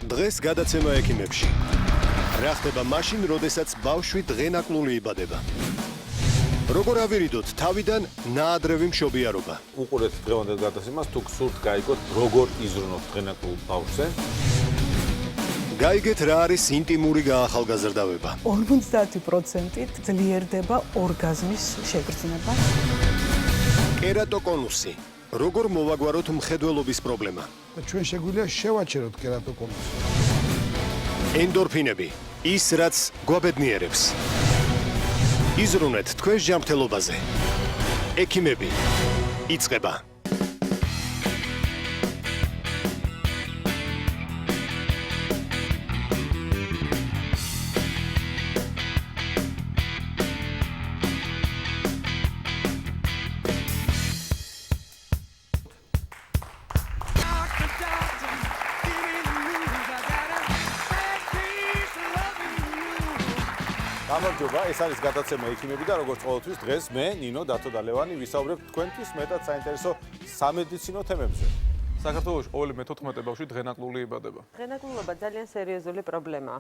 დღეს გადაცემა ექიმებში. რა ხდება მაშინ, როდესაც ბავშვი დღენაკლული იბადება? როგორ ავირიდოთ თავიდან ნაადრევი მშობიარობა? უყურეთ დღევანდელ გადაცემას, თუ გსურთ გაიგოთ როგორ იზრუნოთ დღენაკლულ ბავშვზე. გაიგეთ რა არის ინტიმური გაახალგაზრდავება. 50% ძლიერდება ორგაზმის შეგრძნება. კერატოკონუსი. როგორ მოვაგვაროთ მხედველობის პრობლემა? ჩვენ შეგვიძლია შევაჩეროთ კერატოკონუსი. ენდორფინები. ის რაც გვაბედნიერებს. იზრუნეთ თქვენს ჯანმრთელობაზე. ექიმები. იწყება. გამარჯობა, ეს არის გადაცემა ექიმები და როგორც ყოველთვის დღეს მე, ნინო დათო-დალევანი ვისაუბრებ თქვენთვის მეტად საინტერესო სამედიცინო თემებზე. საქართველოში ყოველი მე-14 ბავშვი დღენაკლული იბადება. დღენაკლულობა ძალიან სერიოზული პრობლემაა.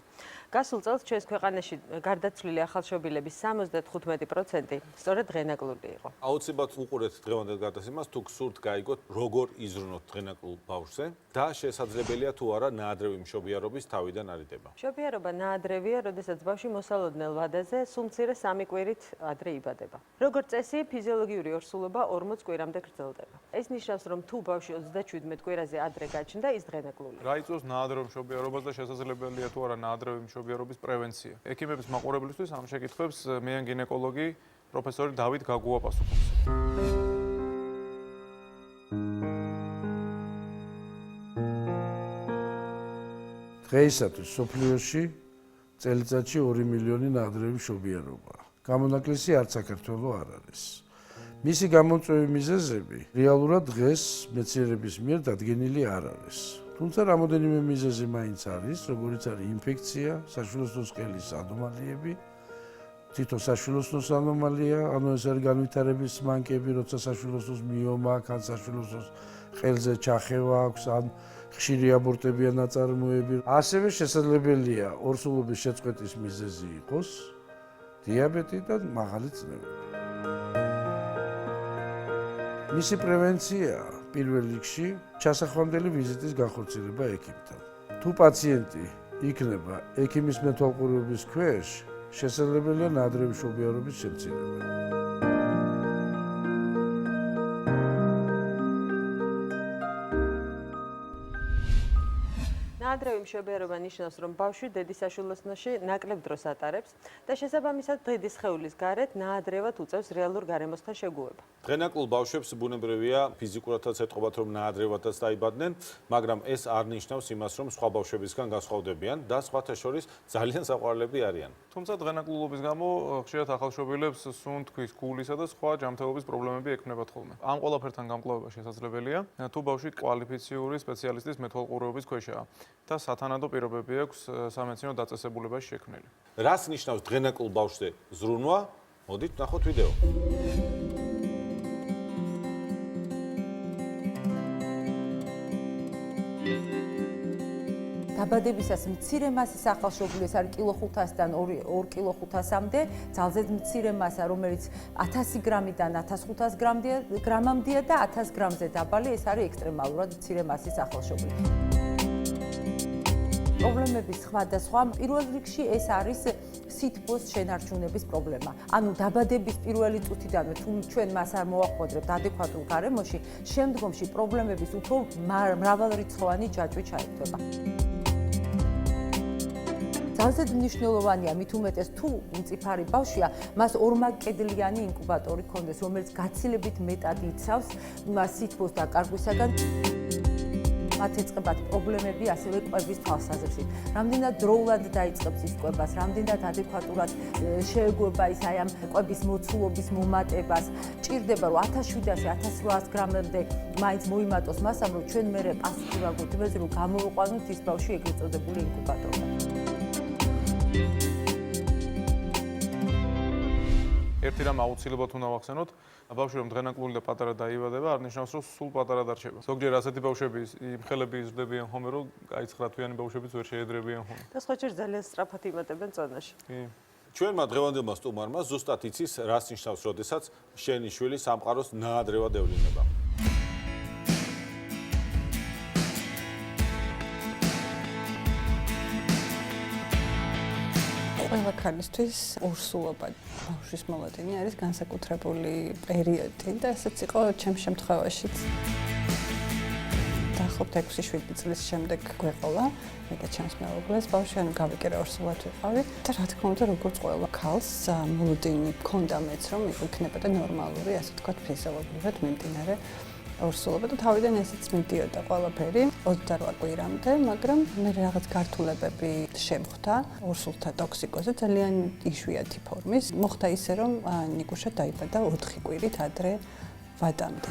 გასულ წელს ჩვენს ქვეყანაში გარდაცვლილი ახალშობილების 75% სწორედ დღენაკლული იყო. აუცილებლად უყურეთ დღევანდელ გადაცემას, თუ გსურთ გაიგოთ როგორ იზრუნოთ დღენაკლულ ბავშვზე და შესაძლებელია თუ არა ნაადრევი მშობიარობის თავიდან არიდება. მშობიარობა ნაადრევია, როდესაც ბავშვი მოსალოდნელ ვადაზე სულ მცირე 3 კვირით ადრე იბადება. როგორც წესი, ფიზიოლოგიური ორსულობა 40 კვირამდე გრძელდება. ეს ნიშნავს, რომ თუ ბავშვი 37 კვირაზე ადრე გაჩნდა, ის დღენაკლულია. რა იწვევს ნაადრევი მშობიარობას და შესაძლებელია თუ არა ნაადრევი მშობიარობის პრევენცია? ექიმების მაყურებლისთვის ამ შეკითხვებს მე გინეკოლოგი პროფესორი დავით გაგუა პასუხობს. დღეისათვის სოფლიოში წელიწადში 2 მილიონი ნაადრევი მშობიარობაა. გამონაკლისი არც საქართველო არ არის. მისი გამოწვევი მიზეზები რეალურად დღეს მეცნიერების მიერ დადგენილი არ არის. თუმცა რამოდენიმე მიზეზი მაინც არის, როგორიც არის ინფექცია, საშვილოსნოს ყელის ანომალიები, თითო საშვილოსნოს ანომალია, ანუ ეს არის განვითარების მანკები, როცა საშვილოსნოს მიომა აქვს, ან საშვილოსნოს ყელზე ჩახევა აქვს, ან ხშირი აბორტებია ნაწარმოები. ასევე შესაძლებელია ორსულობის შეწყვეტის მიზეზი იყოს დიაბეტი და მაღალი წნევები. მისი პრევენცია პირველ რიგში ჩასახვამდელი ვიზიტის განხორციელება ექიმთან. თუ პაციენტი იქნება ექიმის მეთვალყურეობის ქვეშ, შესაძლებელია ნაადრევი მშობიარობის შემცირება. ნაადრევი მშობიარობა ნიშნავს, რომ ბავშვი დედის საშვილოსნოში ნაკლებ დროს ატარებს და შესაბამისად დედის სხეულის გარეთ ნაადრევად უწევს რეალურ გარემოსთან შეგუება. დღენაკლულ ბავშვებს ბუნებრივია ფიზიკურადაც ეტყობათ, რომ ნაადრევადაც დაიბადნენ, მაგრამ ეს არ ნიშნავს იმას, რომ სხვა ბავშვებისგან განსხვავდებიან და სხვათა შორის ძალიან საყვარლები არიან. თუმცა დღენაკლულობის გამო ხშირად ახალშობილებს სუნთქვის, გულისა და სხვა ჯანმრთელობის პრობლემები ექმნებათ ხოლმე. ამ ყველაფერთან გამკლავება შესაძლებელია, თუ ბავშვი კვალიფიციური სპეციალისტის მეთვალყურეობის ქვეშაა და სათანადო პირობები აქვს სამედიცინო დაწესებულებაში შექმნილი. რას ნიშნავს დღენაკლულ ბავშვზე ზრუნვა? მოდით ნახოთ ვიდეო. დაბადებისას მცირე მასის ახალშობილი ეს არის კილო 500-დან 2 კილო 500-მდე, ძალზე მცირე მასა, რომელიც 1000 გრამიდან 1500 გრამამდეა და 1000 გრამზე დაბალი, ეს არის ექსტრემალურად მცირე მასის ახალშობილი. პრობლემების სხვადასხვა, პირველ რიგში ეს არის სითბოს შენარჩუნების პრობლემა. ანუ დაბადების პირველი წუთიდანვე თუ ჩვენ მას არ მოვახმოდრებთ ადეკვატურ გარემოში, შემდგომში პრობლემების უფრო მრავალრიცხოვანი ჯაჭვი ჩაერთვება. ძალზე მნიშვნელოვანია მით უმეტეს თუ მწიფარი ბავშვია, მას ორმაგკედლიანი ინკუბატორი ჰქონდეს, რომელიც გაცილებით მეტად იცავს სითბოს დაკარგვისაგან. მათ ეწყებათ პრობლემები ასევე კვების თვალსაზრისით. რამდენად დროულად დაიწყებს ის კვებას, რამდენად ადეკვატურად შეეგუება ის აი ამ კვების მოცულობის მომატებას. ჭირდება რომ 1700-1800 გრამამდე მაინც მოიმატოს მასამ, რომ ჩვენ მერე პასუხი ვაგოთ იმაზე, რომ გამოვიყვანოთ ის ბავშვი ეგრეთ წოდებული ინკუბატორიდან. ერთი რამ აუცილებლად უნდა ვახსენოთ, ბავშვი რომ დღენაკლული და პატარა დაიბადება, არ ნიშნავს რომ სულ პატარა დარჩება. ზოგჯერ ასეთი ბავშვები იმხელები იზრდებიან ხოლმე, რომ აი 9 თვიანი ბავშვებიც ვერ შეედრებიან ხოლმე. და სხვაჯერ ძალიან სწრაფად იმატებენ წონაში. კი. ჩვენმა დღევანდელმა სტუმარმა ზუსტად იცის, რას ნიშნავს, როდესაც შენი შვილი სამყაროს ნაადრევად ევლინება. ყველა ქალისთვის ორსულობა ბავშვის მოლოდინი არის განსაკუთრებული პერიოდი და ესეც იყო ჩემს შემთხვევაშიც. დაახლოებით 6-7 წლის შემდეგ გვეყოლა მე და ჩემს მეუღლეს ბავშვი, ანუ გავიკერა ორსულად ვიყავი და რა თქმა უნდა როგორც ყველა ქალს მოლოდინი ჰქონდა მეც რომ იქნებოდა ნორმალური, ასე ვთქვათ, ფიზიოლოგიურად მიმდინარე ორსულობა და თავიდან ესეც მიდიოდა ყველაფერი 28 კვირამდე, მაგრამ მე რაღაც გართულებები შემხვდა ორსულთა ტოქსიკოზე ძალიან იშვიათი ფორმის. მოხდა ისე რომ ნიკუშა დაიბადა 4 კვირით ადრე ვადამდე.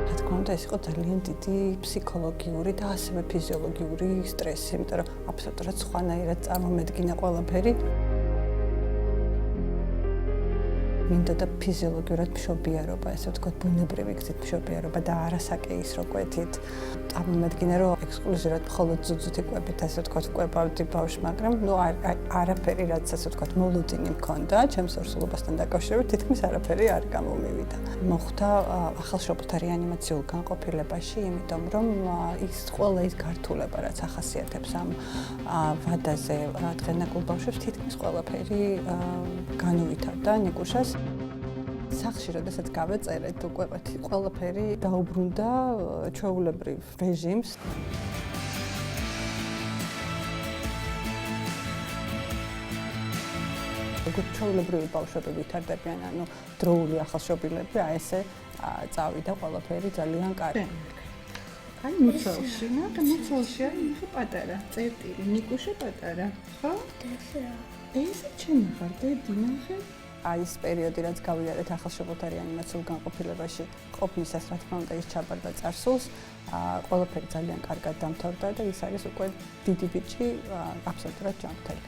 რა თქმა უნდა ეს იყო ძალიან დიდი ფსიქოლოგიური და ასევე ფიზიოლოგიური სტრესი, იმიტომ რომ აბსოლუტურად სხვანაირად წარმომედგინა ყველაფერი. მინდოდა ფიზიოლოგიურად მშობიარობა, ესე ვთქვათ, ბუნებრივი გზით მშობიარობა და არასაკეის რო კვეთით. წარმომედგინა რომ ექსკლუზიურად მხოლოდ ზუძუთი კვებით, ასე ვთქვათ, კვებავდი ბავშვს, მაგრამ არაფერი, რაც ასე ვთქვათ, მოლოდინი მქონდა, ჩემს ორსულობასთან დაკავშირებით, თითქმის არაფერი არ გამომივიდა. მოხდა ახალშობილთა რეანიმაციულ განყოფილებაში, იმიტომ რომ ის ყველა ის გართულება, რაც ახასიათებს ამ ვადაზე დღენაკულ ბავშვებს, თითქმის ყველაფერი განუვითარდა ნიკუშას. სახლში, როდესაც გავეწერეთ, უკვე ყველაფერი დაუბრუნდა ჩვეულებრივ რეჟიმს. როგორც ჩვეულებრივი ბავშვები ვითარდებიან, ანუ დროული ახალშობილები, აი ესე წავიდა ყველაფერი ძალიან კარგი. აი მუცელში, და მუცელში არის ნახე პატარა, წერტილი, ნიკუშა პატარა, ხო? ესე ჩემი ხარ, დედი, ნახე. აი ეს პერიოდი, რაც გავიარეთ ახალშობილთა რეანიმაციულ განყოფილებაში, ყოფნისას, რა თქმა უნდა, ის ჩაბარდა წარსულს, ყველაფერი ძალიან კარგად დამთავრდა და ის არის უკვე დიდი ბიჭი, აბსოლუტურად ჯანმრთელი.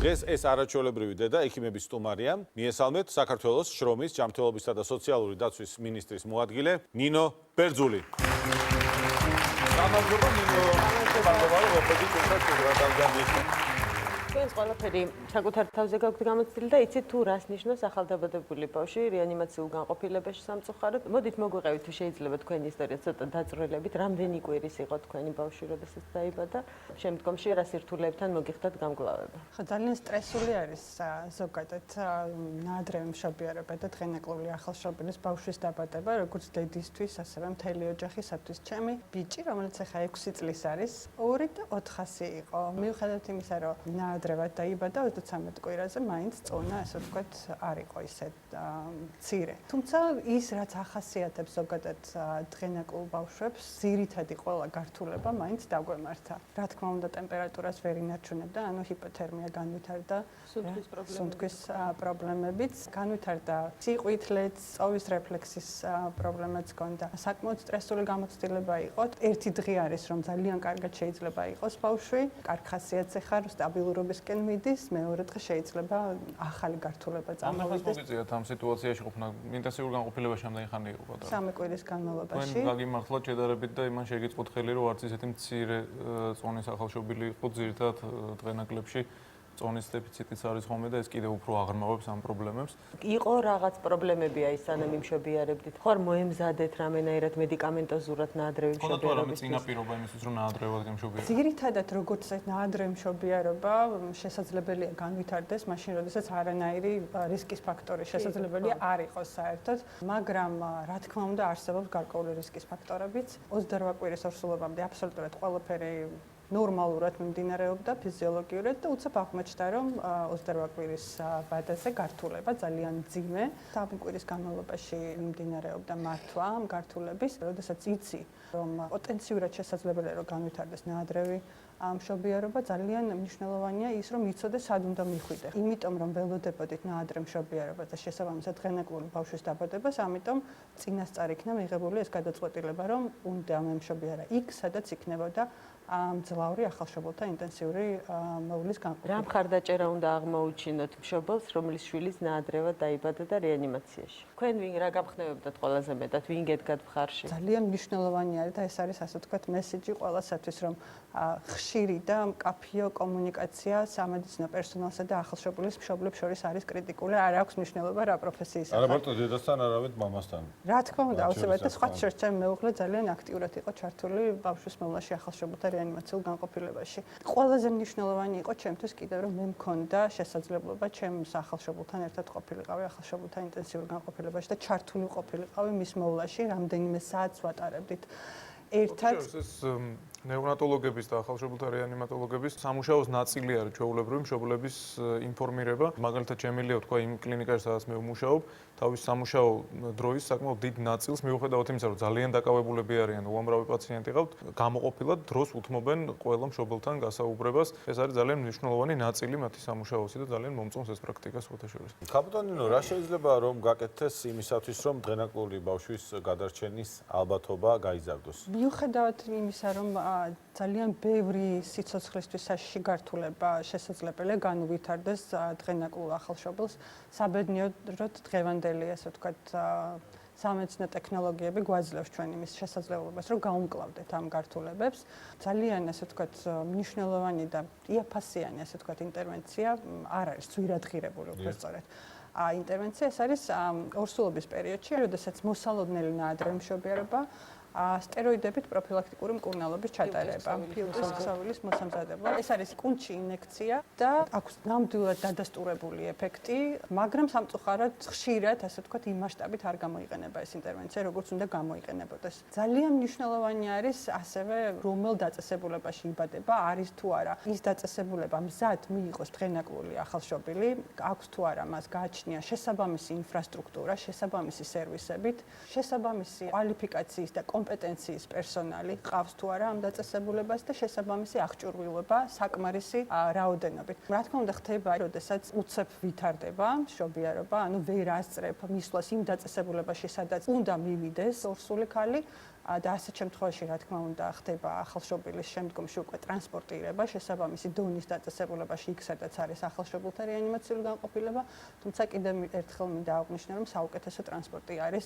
დღეს ეს არაჩვეულებრივი დედა ექიმების სტუმარია. მიესალმეთ საქართველოს შრომის, ჯანმრთელობისა და სოციალური დაცვის მინისტრის მოადგილე ნინო ბერძული. გამარჯობა ნინო. მადლობა რომ ყოფილი თქვენ ჩვენს ყველაფერი საკუთარ თავზე გაგვთ გამოცდილი და იცით თუ რას ნიშნავს ახალდაბადებული ბავშვი რეანიმაციულ განყოფილებაში სამწუხაროდ. მოდით მოგვიყევით თუ შეიძლება თქვენი ისტორია ცოტა დაწვრილებით, რამდენი კვირის იყო თქვენი ბავშვი, როდესაც დაიბადა, შემდგომში რა სირთულეებთან მოგიხდათ გამკლავება. ხო, ძალიან სტრესული არის ზოგადად ნაადრევი მშობიარობა და დღენაკლული ახალშობილის ბავშვის დაბადება, როგორც დედისთვის, ასევე მთელი ოჯახისათვის. ჩემი ბიჭი, რომელიც ახლა 6 წლის არის, 2 და 400 იყო. მიუხედავად იმისა, რომ ნაადრევად დაიბადა 33 კვირაზე, მაინც წონა, ასე ვთქვათ, არ იყო ისე მცირე. თუმცა ის, რაც ახასიათებს ზოგადად დღენაკულ ბავშვებს, ძირითადი ყველა გართულება მაინც დაგვემართა. რა თქმა უნდა, ტემპერატურას ვერ ინარჩუნებდა, ანუ ჰიპოთერმია განვითარდა, სუნთქვის პრობლემებიც განვითარდა, ციყვით, ლედს, წოვის რეფლექსის პრობლემაც ჰქონდა. საკმაოდ სტრესული გამოცდილება იყო. ერთი დღე არის, რომ ძალიან კარგად შეიძლება იყოს ბავშვი, კარგ ხასიათზე ხარ, სტაბილურობისკენ მიდის, მეორე დღე შეიძლება ახალი გართულება წამოვიდეს. მოგიწიათ ამ სიტუაციაში ყოფნა ინტენსიურ განყოფილებაში ამდენი ხანი იყო პატარა. 3 კვირის განმავლობაში. თქვენ გაგიმართლათ შედარებით და იმან შეგიწყოთ ხელი, რომ არც ისეთი მცირე წონის ახალშობილი იყო ძირითადად დღენაკლებში. წონის დეფიციტიც არის ხოლმე და ეს კიდევ უფრო აღრმავებს ამ პრობლემებს. იყო რაღაც პრობლემები აი სანამ იმშობიარებდით. ხო არ მოემზადეთ რამენაირად მედიკამენტოზურად ნაადრევი მშობიარობის? წინაპირობა იმისთვის, რომ ნაადრევად გემშობიაროთ. ძირითადად როგორც ნაადრევი მშობიარობა შესაძლებელია განვითარდეს, მაშინ როდესაც არანაირი რისკის ფაქტორი შესაძლებელია არ იყოს საერთოდ, მაგრამ რა თქმა უნდა არსებობს გარკვეული რისკის ფაქტორებიც. 28 კვირის ორსულობამდე აბსოლუტურად ყველაფერი ნორმალურად მიმდინარეობდა ფიზიოლოგიურად და უცებ აღმოჩნდა, რომ 28 კვირის ვადაზე გართულება ძალიან მძიმე. 3 კვირის განმავლობაში მიმდინარეობდა მართვა ამ გართულების, როდესაც იცი, რომ პოტენციურად შესაძლებელია რომ განვითარდეს ნაადრევი მშობიარობა ძალიან მნიშვნელოვანია ის, რომ იცოდე სად უნდა მიხვიდე. იმიტომ რომ ველოდებოდით ნაადრევ მშობიარობას და შესაბამისად დღენაკლული ბავშვის დაბადებას, ამიტომ წინასწარ იქნა მიღებული ეს გადაწყვეტილება, რომ უნდა მემშობიარა იქ, სადაც იქნებოდა მძლავრი ახალშობილთა ინტენსიური მოვლის განყოფილება. რა მხარდაჭერა უნდა აღმოუჩინოთ მშობელს, რომლის შვილიც ნაადრევად დაიბადა და რეანიმაციაში? თქვენ ვინ რა გამხნევებდათ ყველაზე მეტად, ვინ გედგათ მხარში? ძალიან მნიშვნელოვანი არის და ეს არის ასე ვთქვათ მესიჯი ყველასათვის, რომ ხშირი და მკაფიო კომუნიკაცია სამედიცინო პერსონალსა და ახალშობილის მშობლებს შორის არის კრიტიკული. არ აქვს მნიშვნელობა რა პროფესიის არა მარტო დედასთან, არავით მამასთან. რა თქმა უნდა, აუცილებლად და სხვა შორის ჩემი მეუღლე ძალიან აქტიურად იყო ჩართული ბავშვის მოვლა ახალშობილთა რეანიმაციულ განყოფილებაში. ყველაზე მნიშვნელოვანი იყო ჩემთვის კიდევ რომ მე მქონდა შესაძლებლობა ჩემს ახალშობილთან ერთად ყოფილიყავი ახალშობილთა ინტენსიურ განყოფილებაში და ჩართული ყოფილიყავი მის მოვლაში, რამდენიმე საათს ვატარებდით ერთად. ეს ნეონატოლოგების და ახალშობილთა რეანიმატოლოგების სამუშაოს ნაწილი არის ჩვეულებრივი მშობლების ინფორმირება. მაგალითად, შემიძლია თქვა იმ კლინიკაში, სადაც მე ვმუშაობ, თავის სამუშაო დროის საკმაოდ დიდ ნაწილს მიუხედავად იმისა, რომ ძალიან დაკავებულები არიან, უამრავი პაციენტი ყავთ, გამოყოფილად დროს უთმობენ ყველა მშობელთან გასაუბრებას. ეს არის ძალიან მნიშვნელოვანი ნაწილი მათი სამუშაოსი და ძალიან მომწონს ეს პრაქტიკა სხვათა შორის. კაპიტანინო, რა შეიძლება რომ გაკეთდეს იმისათვის, რომ დღენაკლული ბავშვის გადარჩენის ალბათობა გაიზარდოს? მიუხედავად იმისა, რომ ძალიან ბევრი სიცოცხლისთვის საშიში გართულება შესაძლებელია განუვითარდეს დღენაკლულ ახალშობილს, საბედნიეროდ დღევანდელი, ასე ვთქვათ, სამედიცინო ტექნოლოგიები გვაძლევს ჩვენ იმის შესაძლებლობას, რომ გაუმკლავდეთ ამ გართულებებს. ძალიან, ასე ვთქვათ, მნიშვნელოვანი და იაფასიანი, ასე ვთქვათ, ინტერვენცია არ არის ძვირადღირებული, უფრო სწორედ. ინტერვენცია ეს არის ორსულობის პერიოდში, როდესაც მოსალოდნელი ნაადრევი მშობიარობა სტეროიდებით პროფილაქტიკური მკურნალობის ჩატარება, ფილტვის ქსოვილის მოსამზადებლად. ეს არის კუნთში ინექცია და აქვს ნამდვილად დადასტურებული ეფექტი, მაგრამ სამწუხაროდ ხშირად, ასე ვთქვათ, იმ მასშტაბით არ გამოიყენება ეს ინტერვენცია, როგორც უნდა გამოიყენებოდეს. ძალიან მნიშვნელოვანი არის ასევე, რომელ დაწესებულებაში იბადება, არის თუ არა ის დაწესებულება მზად მიიღოს დღენაკლული ახალშობილი, აქვს თუ არა მას გააჩნია შესაბამისი ინფრასტრუქტურა, შესაბამისი სერვისებით, შესაბამისი კვალიფიკაციის და კომპეტენციის პერსონალი ყავს თუ არა ამ დაწესებულებას და შესაბამისი აღჭურვილობა საკმარისი რაოდენობით. რა თქმა უნდა ხდება, როდესაც უცებ ვითარდება მშობიარობა, ანუ ვერ ასწრებ მისვლას იმ დაწესებულებაში, სადაც უნდა მივიდეს ორსული ქალი და ასეთ შემთხვევაში, რა თქმა უნდა, ხდება ახალშობილის შემდგომში უკვე ტრანსპორტირება შესაბამისი დონის დაწესებულებაში, იქ სადაც არის ახალშობილთა რეანიმაციული განყოფილება, თუმცა კიდევ ერთხელ მინდა აღვნიშნო, რომ საუკეთესო ტრანსპორტი არის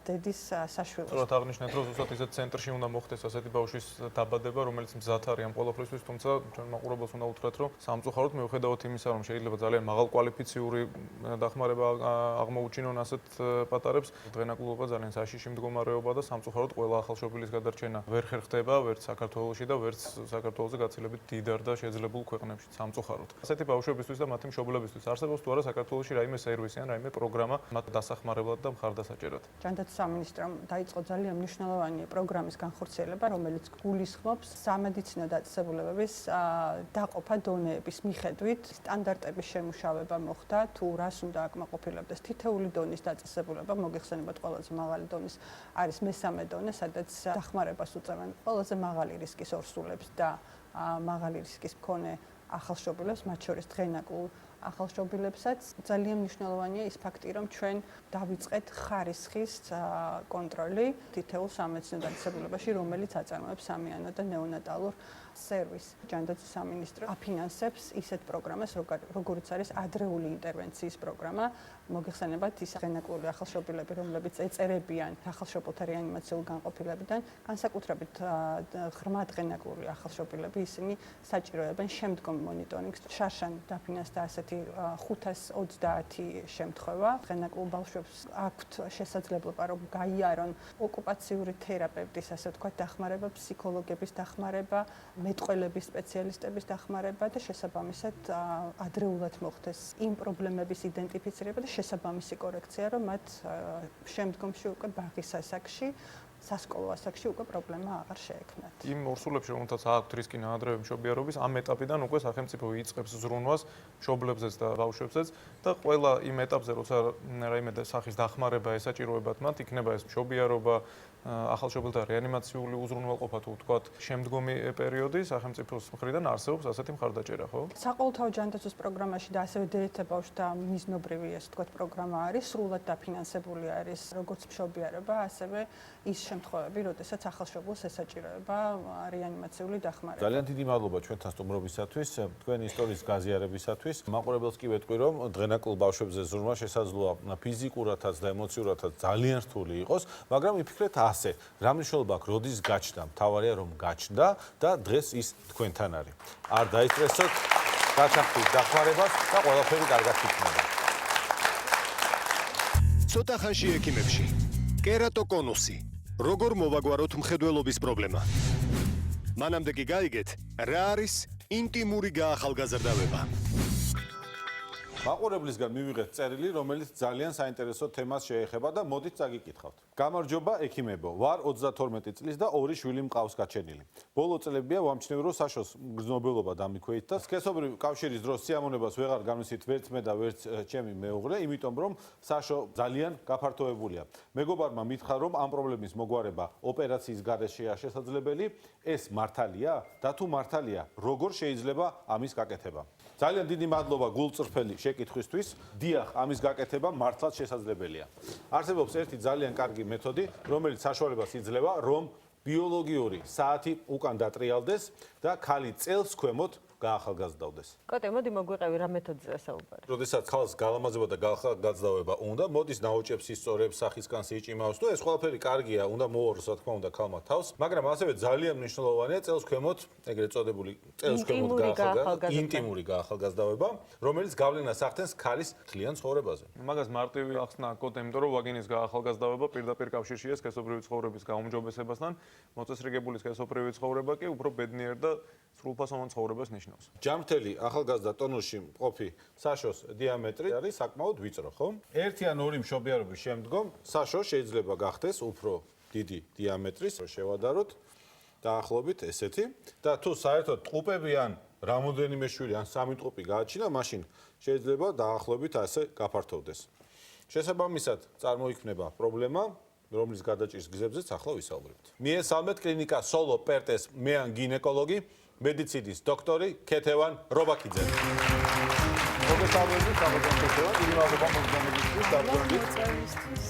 დედის საშვილოში. სწორად აღნიშნეთ, რომ ზუსტად ისეთ ცენტრში უნდა მოხდეს ასეთი ბავშვის დაბადება, რომელიც მზად არის ამ ყველაფრისთვის, თუმცა ჩვენ მაყურებელს უნდა უთხრათ, რომ სამწუხაროდ მიუხედავად იმისა, რომ შეიძლება ძალიან მაღალკვალიფიციური დახმარება აღმოუჩინონ ასეთ პატარებს, დღენაკლულობა ძალიან საშიში მდგომარეობა და სამწუხაროდ ყველა ახალშობილის გადარჩენა ვერ ხერხდება, ვერც საქართველოში და ვერც საქართველოზე გაცილებით დიდარ და შეძლებულ ქვეყნებში, სამწუხაროდ. ასეთი ბავშვებისთვის და მათი მშობლებისთვის არსებობს თუ არა საქართველოში რაიმე სერვისი ან რაიმე პროგრამა მათ დასახმარებლად და მხარდასაჭერად? ჯანდაცვის სამინისტრომ დაიწყო ძალიან მნიშვნელოვანი პროგრამის განხორციელება, რომელიც გულისხმობს სამედიცინო დაწესებულებების დაყოფა დონეების მიხედვით, სტანდარტების შემუშავება მოხდა, თუ რას უნდა აკმაყოფილებდეს თითეული დონის დაწესებულება, მოგეხსენებათ ყველაზე მაღალი დონის არის მესამე დონე, სადაც დახმარებას უწევენ ყველაზე მაღალი რისკის ორსულებს და მაღალი რისკის მქონე ახალშობილებს, მათ შორის დღენაკლულ ახალშობილებსაც. ძალიან მნიშვნელოვანია ის ფაქტი, რომ ჩვენ დავიწყეთ ხარისხის კონტროლი თითოეულ სამედიცინო დაწესებულებაში, რომელიც აწარმოებს სამიანო და ნეონატალურ სერვისს. ჯანდაცვის სამინისტრო აფინანსებს ისეთ პროგრამას, როგორიც არის ადრეული ინტერვენციის პროგრამა. მოგეხსენებათ ის დღენაკლული ახალშობილები, რომლებიც ეწერებიან ახალშობილთა რეანიმაციულ განყოფილებიდან, განსაკუთრებით ღრმა დღენაკლული ახალშობილები, ისინი საჭიროებენ შემდგომ მონიტორინგს. შარშან დაფინანსდა ასეთი 530 შემთხვევა. დღენაკლულ ბავშვებს აქვთ შესაძლებლობა, რომ გაიარონ ოკუპაციური თერაპევტის, ასე ვთქვათ, დახმარება, ფსიქოლოგების დახმარება, მეტყველების სპეციალისტების დახმარება და შესაბამისად ადრეულად მოხდეს იმ პრობლემების იდენტიფიცირება და შესაბამისი კორექცია, რომ მათ შემდგომში უკვე ბაღის ასაკში სასკოლო ასაკში უკვე პრობლემა აღარ შეექმნათ. იმ ორსულებში, რომელთაც აქვთ რისკი ნაადრევი მშობიარობის, ამ ეტაპიდან უკვე სახელმწიფო იწყებს ზრუნვას მშობლებზეც და ბავშვებზეც და ყველა იმ ეტაპზე, როცა რაიმე სახის დახმარება ესაჭიროებათ მათ, იქნება ეს მშობიარობა, ახალშობილთა რეანიმაციული უზრუნველყოფა თუ ვთქვათ, შემდგომი პერიოდი სახელმწიფოს მხრიდან არსებობს ასეთი მხარდაჭერა, ხო? საყოველთაო ჯანდაცვის პროგრამაში და ასევე დეეთა ბავშვთა მიზნობრივი ეს ვთქვათ პროგრამა არის, სრულად დაფინანსებული არის როგორც მშობიარობა, ასევე ის შემთხვევები, როდესაც ახალშობილს ესაჭიროება რეანიმაციული დახმარება. ძალიან დიდი მადლობა ჩვენთან სტუმრობისათვის, თქვენი ისტორიის გაზიარებისათვის. მაყურებელს კი ვეტყვი, რომ დღენაკლ ბავშვებზე ზრუნვა შესაძლოა ფიზიკურადაც და ემოციურადაც ძალიან რთული იყოს, მაგრამ იფიქრეთ ასე, რა მნიშვნელობა აქვს როდის გაჩნდა, მთავარია რომ გაჩნდა და დღეს ის თქვენთან არის. არ დაისტრესოთ, გასახდით დახმარებას და ყველაფერი კარგად იქნება. ცოტა ხანში ექიმებში. კერატოკონუსი. როგორ მოვაგვაროთ მხედველობის პრობლემა? მანამდე კი გაიგეთ, რა არის ინტიმური გაახალგაზრდავება. მაყურებლისგან მივიღეთ წერილი, რომელიც ძალიან საინტერესო თემას შეეხება და მოდით წაგიკითხავთ. გამარჯობა, ექიმებო. ვარ 32 წლის და 2 შვილი მყავს გაჩენილი. ბოლო წლებია ვამჩნევ, რომ საშოს გრძნობელობა დამიქვეით და სქესობრივი კავშირის დროს სიამოვნებას ვეღარ გამისით ვერც მე და ვერც ჩემი მეუღლე, იმიტომ რომ საშო ძალიან გაფართოებულია. მეგობარმა მითხრა, რომ ამ პრობლემის მოგვარება ოპერაციის გარეშეა შესაძლებელი. ეს მართალია? და თუ მართალია, როგორ შეიძლება ამის გაკეთება? ძალიან დიდი მადლობა გულწრფელი შეკითხვისთვის. დიახ, ამის გაკეთება მართლაც შესაძლებელია. არსებობს ერთი ძალიან კარგი მეთოდი, რომელიც საშუალებას იძლევა, რომ ბიოლოგიური საათი უკან დატრიალდეს და ქალი წელს ქვემოთ გაახალგაზრდავდეს. კოტე, მოდი მოგვიყევი რა მეთოდზე საუბარი. როდესაც ხალხს გალამაზება და გაახალგაზრდავება უნდა, მოდის ნაოჭებს ისწორებს, სახისგან სიჭიმავს, თუ ეს ყველაფერი კარგია, უნდა მოუღოს რა თქმა უნდა ქალმა თავს, მაგრამ ასევე ძალიან მნიშვნელოვანია წელს ქვემოთ, ეგრეთ წოდებული წელს ქვემოთ ინტიმური გაახალგაზრდავება, რომელიც გავლენას ახდენს ქალის მთლიან ცხოვრებაზე. მაგას მარტივი ახსნა კოტე, იმიტომ რომ ვაგინის გაახალგაზრდავება პირდაპირ კავშირშია სქესობრივი ცხოვრების გაუმჯობესებასთან, მოწესრიგებული სქესობრივი ცხოვრება კი უფრო ბედნიერ და სრულფასოვან ცხოვრებას ნიშნავს. ჯამრთელი ახალგაზრდა ტონუსში მყოფი საშოს დიამეტრი არის საკმაოდ ვიწრო, ხო? ერთი ან ორი მშობიარობის შემდგომ საშო შეიძლება გახდეს უფრო დიდი დიამეტრის, შევადაროთ დაახლოებით ესეთი და თუ საერთოდ ტყუპები ან რამოდენიმე შვილი ან სამი ტყუპი გააჩინა, მაშინ შეიძლება დაახლოებით ასე გაფართოვდეს. შესაბამისად, წარმოიქმნება პრობლემა, რომლის გადაჭრის გზებზეც ახლა ვისაუბრებთ. მიესალმეთ კლინიკა სოლო პერტეს მეან გინეკოლოგი მედიცინის დოქტორი ქეთევან რობაქიძე. მოგესალმებით, სამოგონებთ, დიდი მადლობა მოგზაურობისთვის, დაბრძანებით.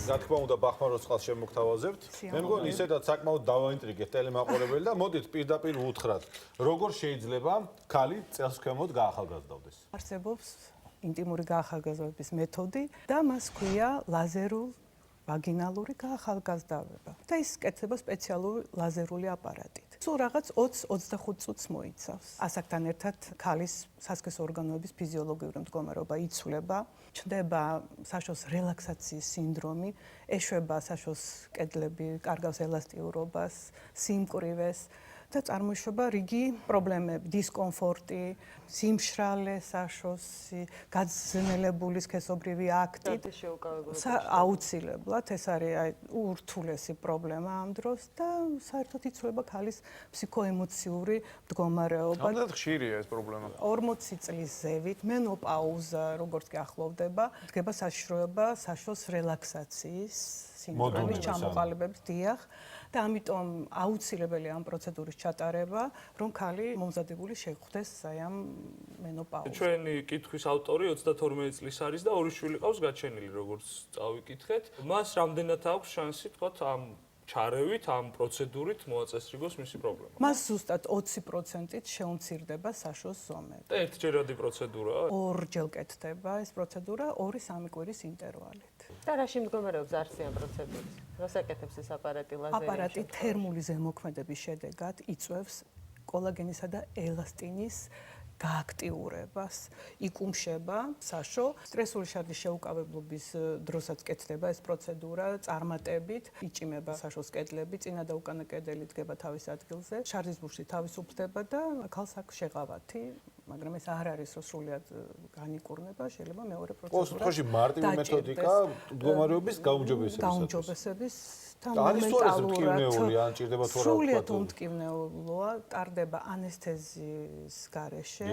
რა თქმა უნდა, ბახმაროს წყალს შემოგთავაზებთ. მე მგონი ისედაც საკმაოდ დავაინტრიგეთ ტელემაყურებელი და მოდით პირდაპირ ვუთხრათ, როგორ შეიძლება ქალი წელს ქვემოთ გაახალგაზრდავდეს. არსებობს ინტიმური გაახალგაზრდობის მეთოდი და მას ქვია ლაზერულ ვაგინალური გაახალგაზრდავება. და ის კეთდება სპეციალური ლაზერული აპარატით. სულ რაღაც 20-25 წუთს მოიცავს. ასაკთან ერთად ქალის სასქესო ორგანოების ფიზიოლოგიური მდგომარეობა იცვლება, ჩნდება საშოს რელაქსაციის სინდრომი, ეშვება საშოს კედლები, კარგავს ელასტიურობას, სიმკვრივეს და წარმოიშვება რიგი პრობლემები, დისკომფორტი, სიმშრალე საშოსი, გაძნელებული სქესობრივი აქტი. აუცილებლად ეს არის ურთულესი პრობლემა ამ დროს და საერთოდ იცვლება ქალის ფსიქოემოციური მდგომარეობა. ამდენად ხშირია ეს პრობლემა. 40 წლის ზევით მენოპაუზა როგორც კი ახლოვდება, დგება საშიშროება საშოს რელაქსაციის სინდრომის ჩამოყალიბების დიახ და ამიტომ აუცილებელია ამ პროცედურის ჩატარება, რომ ქალი მომზადებული შეხვდეს აი ამ მენოპაუზას. ჩვენი კითხვის ავტორი 32 წლის არის და 2 შვილი ყავს გაჩენილი, როგორც წავიკითხეთ. მას რამდენად აქვს შანსი, თქვათ, ამ ჩარევით, ამ პროცედურით მოაწესრიგოს მისი პრობლემა? მას ზუსტად 20%-ით შეუმცირდება საშოს ზომები. და ერთჯერადი პროცედურაა? ორჯერ კეთდება ეს პროცედურა 2-3 კვირის ინტერვალით. და რა შემდგომარეობს არსიან პროცედურას? რას აკეთებს ეს აპარატი ლაზერი? აპარატი თერმული ზემოქმედების შედეგად იწვევს კოლაგენისა და ელასტინის გააქტიურებას, იკუმშება საშო, სტრესული შარდის შეუკავებლობის დროსაც კეთდება ეს პროცედურა, წარმატებით იჭიმება საშოს კედლები, წინა და უკანა კედელი დგება თავის ადგილზე, შარდის ბურში თავისუფლდება და ქალს აქვს შეღავათი მაგრამ ეს არ არის რომ სრულად განიკურნება, შეიძლება მეორე ყოველ პროცედურა. შემთხვევაში მარტივი მეთოდიკა მდგომარეობის გაუმჯობესებისთან მომენტალურად ან ჭირდება თუ არა სრულად უმტკივნეულოა, ტარდება ანესთეზიის გარეშე,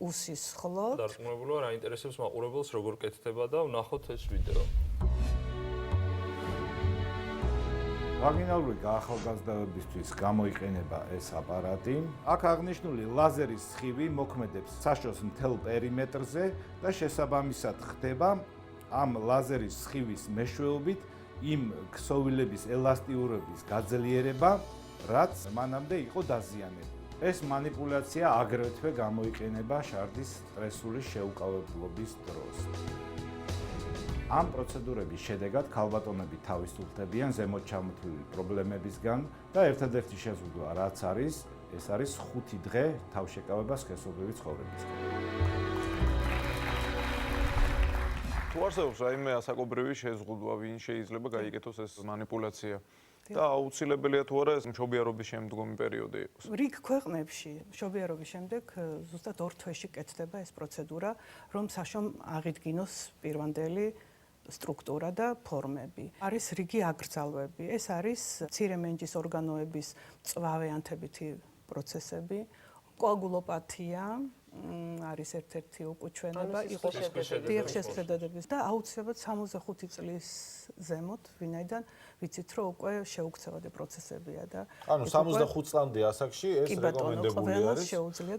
უსისხლოდ. დარწმუნებულია, რა ინტერესებს მაყურებელს როგორ კეთდება და ვნახოთ ეს ვიდეო. ვაგინალური გაახალგაზრდებისთვის გამოიყენება ეს აპარატი. აქ აღნიშნული ლაზერის სხივი მოქმედებს საშოს მთელ პერიმეტრზე და შესაბამისად ხდება ამ ლაზერის სხივის მეშვეობით იმ ქსოვილების ელასტიურობის გაძლიერება, რაც მანამდე იყო დაზიანებული. ეს манипуляция აგრეთვე გამოიყენება შარდის სტრესული შეუკავებლობის დროს. ამ პროცედურების შედეგად ქალბატონები თავისუფლდებიან ზემოთ ჩამოთვლილი პრობლემებისგან და ერთადერთი შეზღუდვა რაც არის, ეს არის 5 დღე თავშეკავება სქესობრივი ცხოვრებისგან. თუ არსებობს რაიმე ასაკობრივი შეზღუდვა, ვინ შეიძლება გაიგეთოს ეს манипуляция? და აუცილებელია თუ არა ეს მშობიარობის შემდგომი პერიოდი იყოს. რიგ ქვეყნებში მშობიარობის შემდეგ ზუსტად 2 თვეში კეთდება ეს პროცედურა, რომ საშომ აღიდგინოს პირვანდელი სტრუქტურა და ფორმები. არის რიგი აკრძალვები. ეს არის მცირე მენჯის ორგანოების მწვავეანთებითი პროცესები, კოაგულოპათია, არის ერთ-ერთი უკუჩვენება, იყო შესაძლებელი და აუცილებლად 65 წლის ზემოთ, ვინაიდან ვიცით, რომ უკვე შეუქცევადი პროცესებია და ანუ 65 წლამდე ასაკში ეს რეკომენდებული არის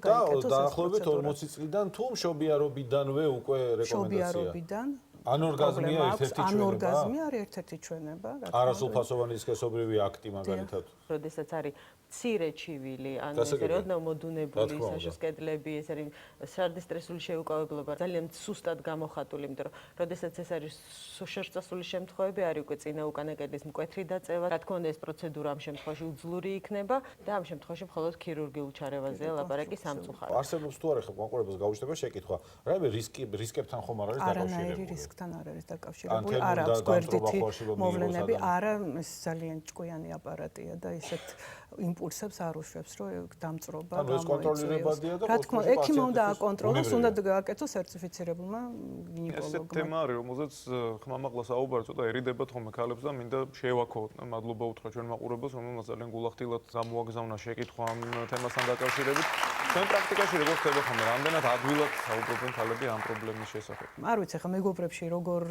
და დაახლოებით 40 წლიდან თუ მშობიარობიდანვე უკვე რეკომენდაცია. მშობიარობიდან ანორგაზმია ერთ-ერთი ჩვენება. ანორგაზმია არის ერთ-ერთი ჩვენება, რა თქმა უნდა. არასრულფასოვანი სქესობრივი აქტი მაგალითად. როდესაც არის მცირე ჩივილი, ანუ ეს არის ოდნავ მოდუნებული საშოს კედლები, ეს არის შარდის სტრესული შეუკავებლობა, ძალიან სუსტად გამოხატული, იმიტომ რომ როდესაც ეს არის შორწასული შემთხვევები, არის უკვე წინა უკანა კედლის მკვეთრი დაწევა. რა თქმა უნდა, ეს პროცედურა ამ შემთხვევაში უძლური იქნება და ამ შემთხვევაში მხოლოდ ქირურგიულ ჩარევაზეა ლაპარაკი სამწუხაროდ. არსებობს თუ არა ხომ კონკურენტებს გაუჩნდება შეკითხვა. რაიმე რისკებთან ხომ არ არის დაკავშირებული? არანაირი რისკთან არ არის დაკავშირებული. არ აქვს გვერდითი მოვლენები, არა, ეს ძალიან ჭკვიანი აპარატია და ისეთ იმპულსებს არ უშვებს, რომ დამწრობა გამოიწვიოს. რა თქმა უნდა, ექიმმა უნდა აკონტროლოს, უნდა გააკეთოს სერტიფიცირებულმა გინეკოლოგმა. ეს თემა არის, რომელზეც ხმამაღლა საუბარი ცოტა ერიდებათ ხოლმე ქალებს და მინდა შევაქო, მადლობა უთხრა ჩვენ მაყურებელს, რომელმაც ძალიან გულახდილად გამოაგზავნა შეკითხვა ამ თემასთან დაკავშირებით. ჩვენ პრაქტიკაში როგორ ხდება ხოლმე, რამდენად ადვილად საუბრობენ ქალები ამ პრობლემის შესახებ? არ ვიცი, ხა მეგობრებში როგორ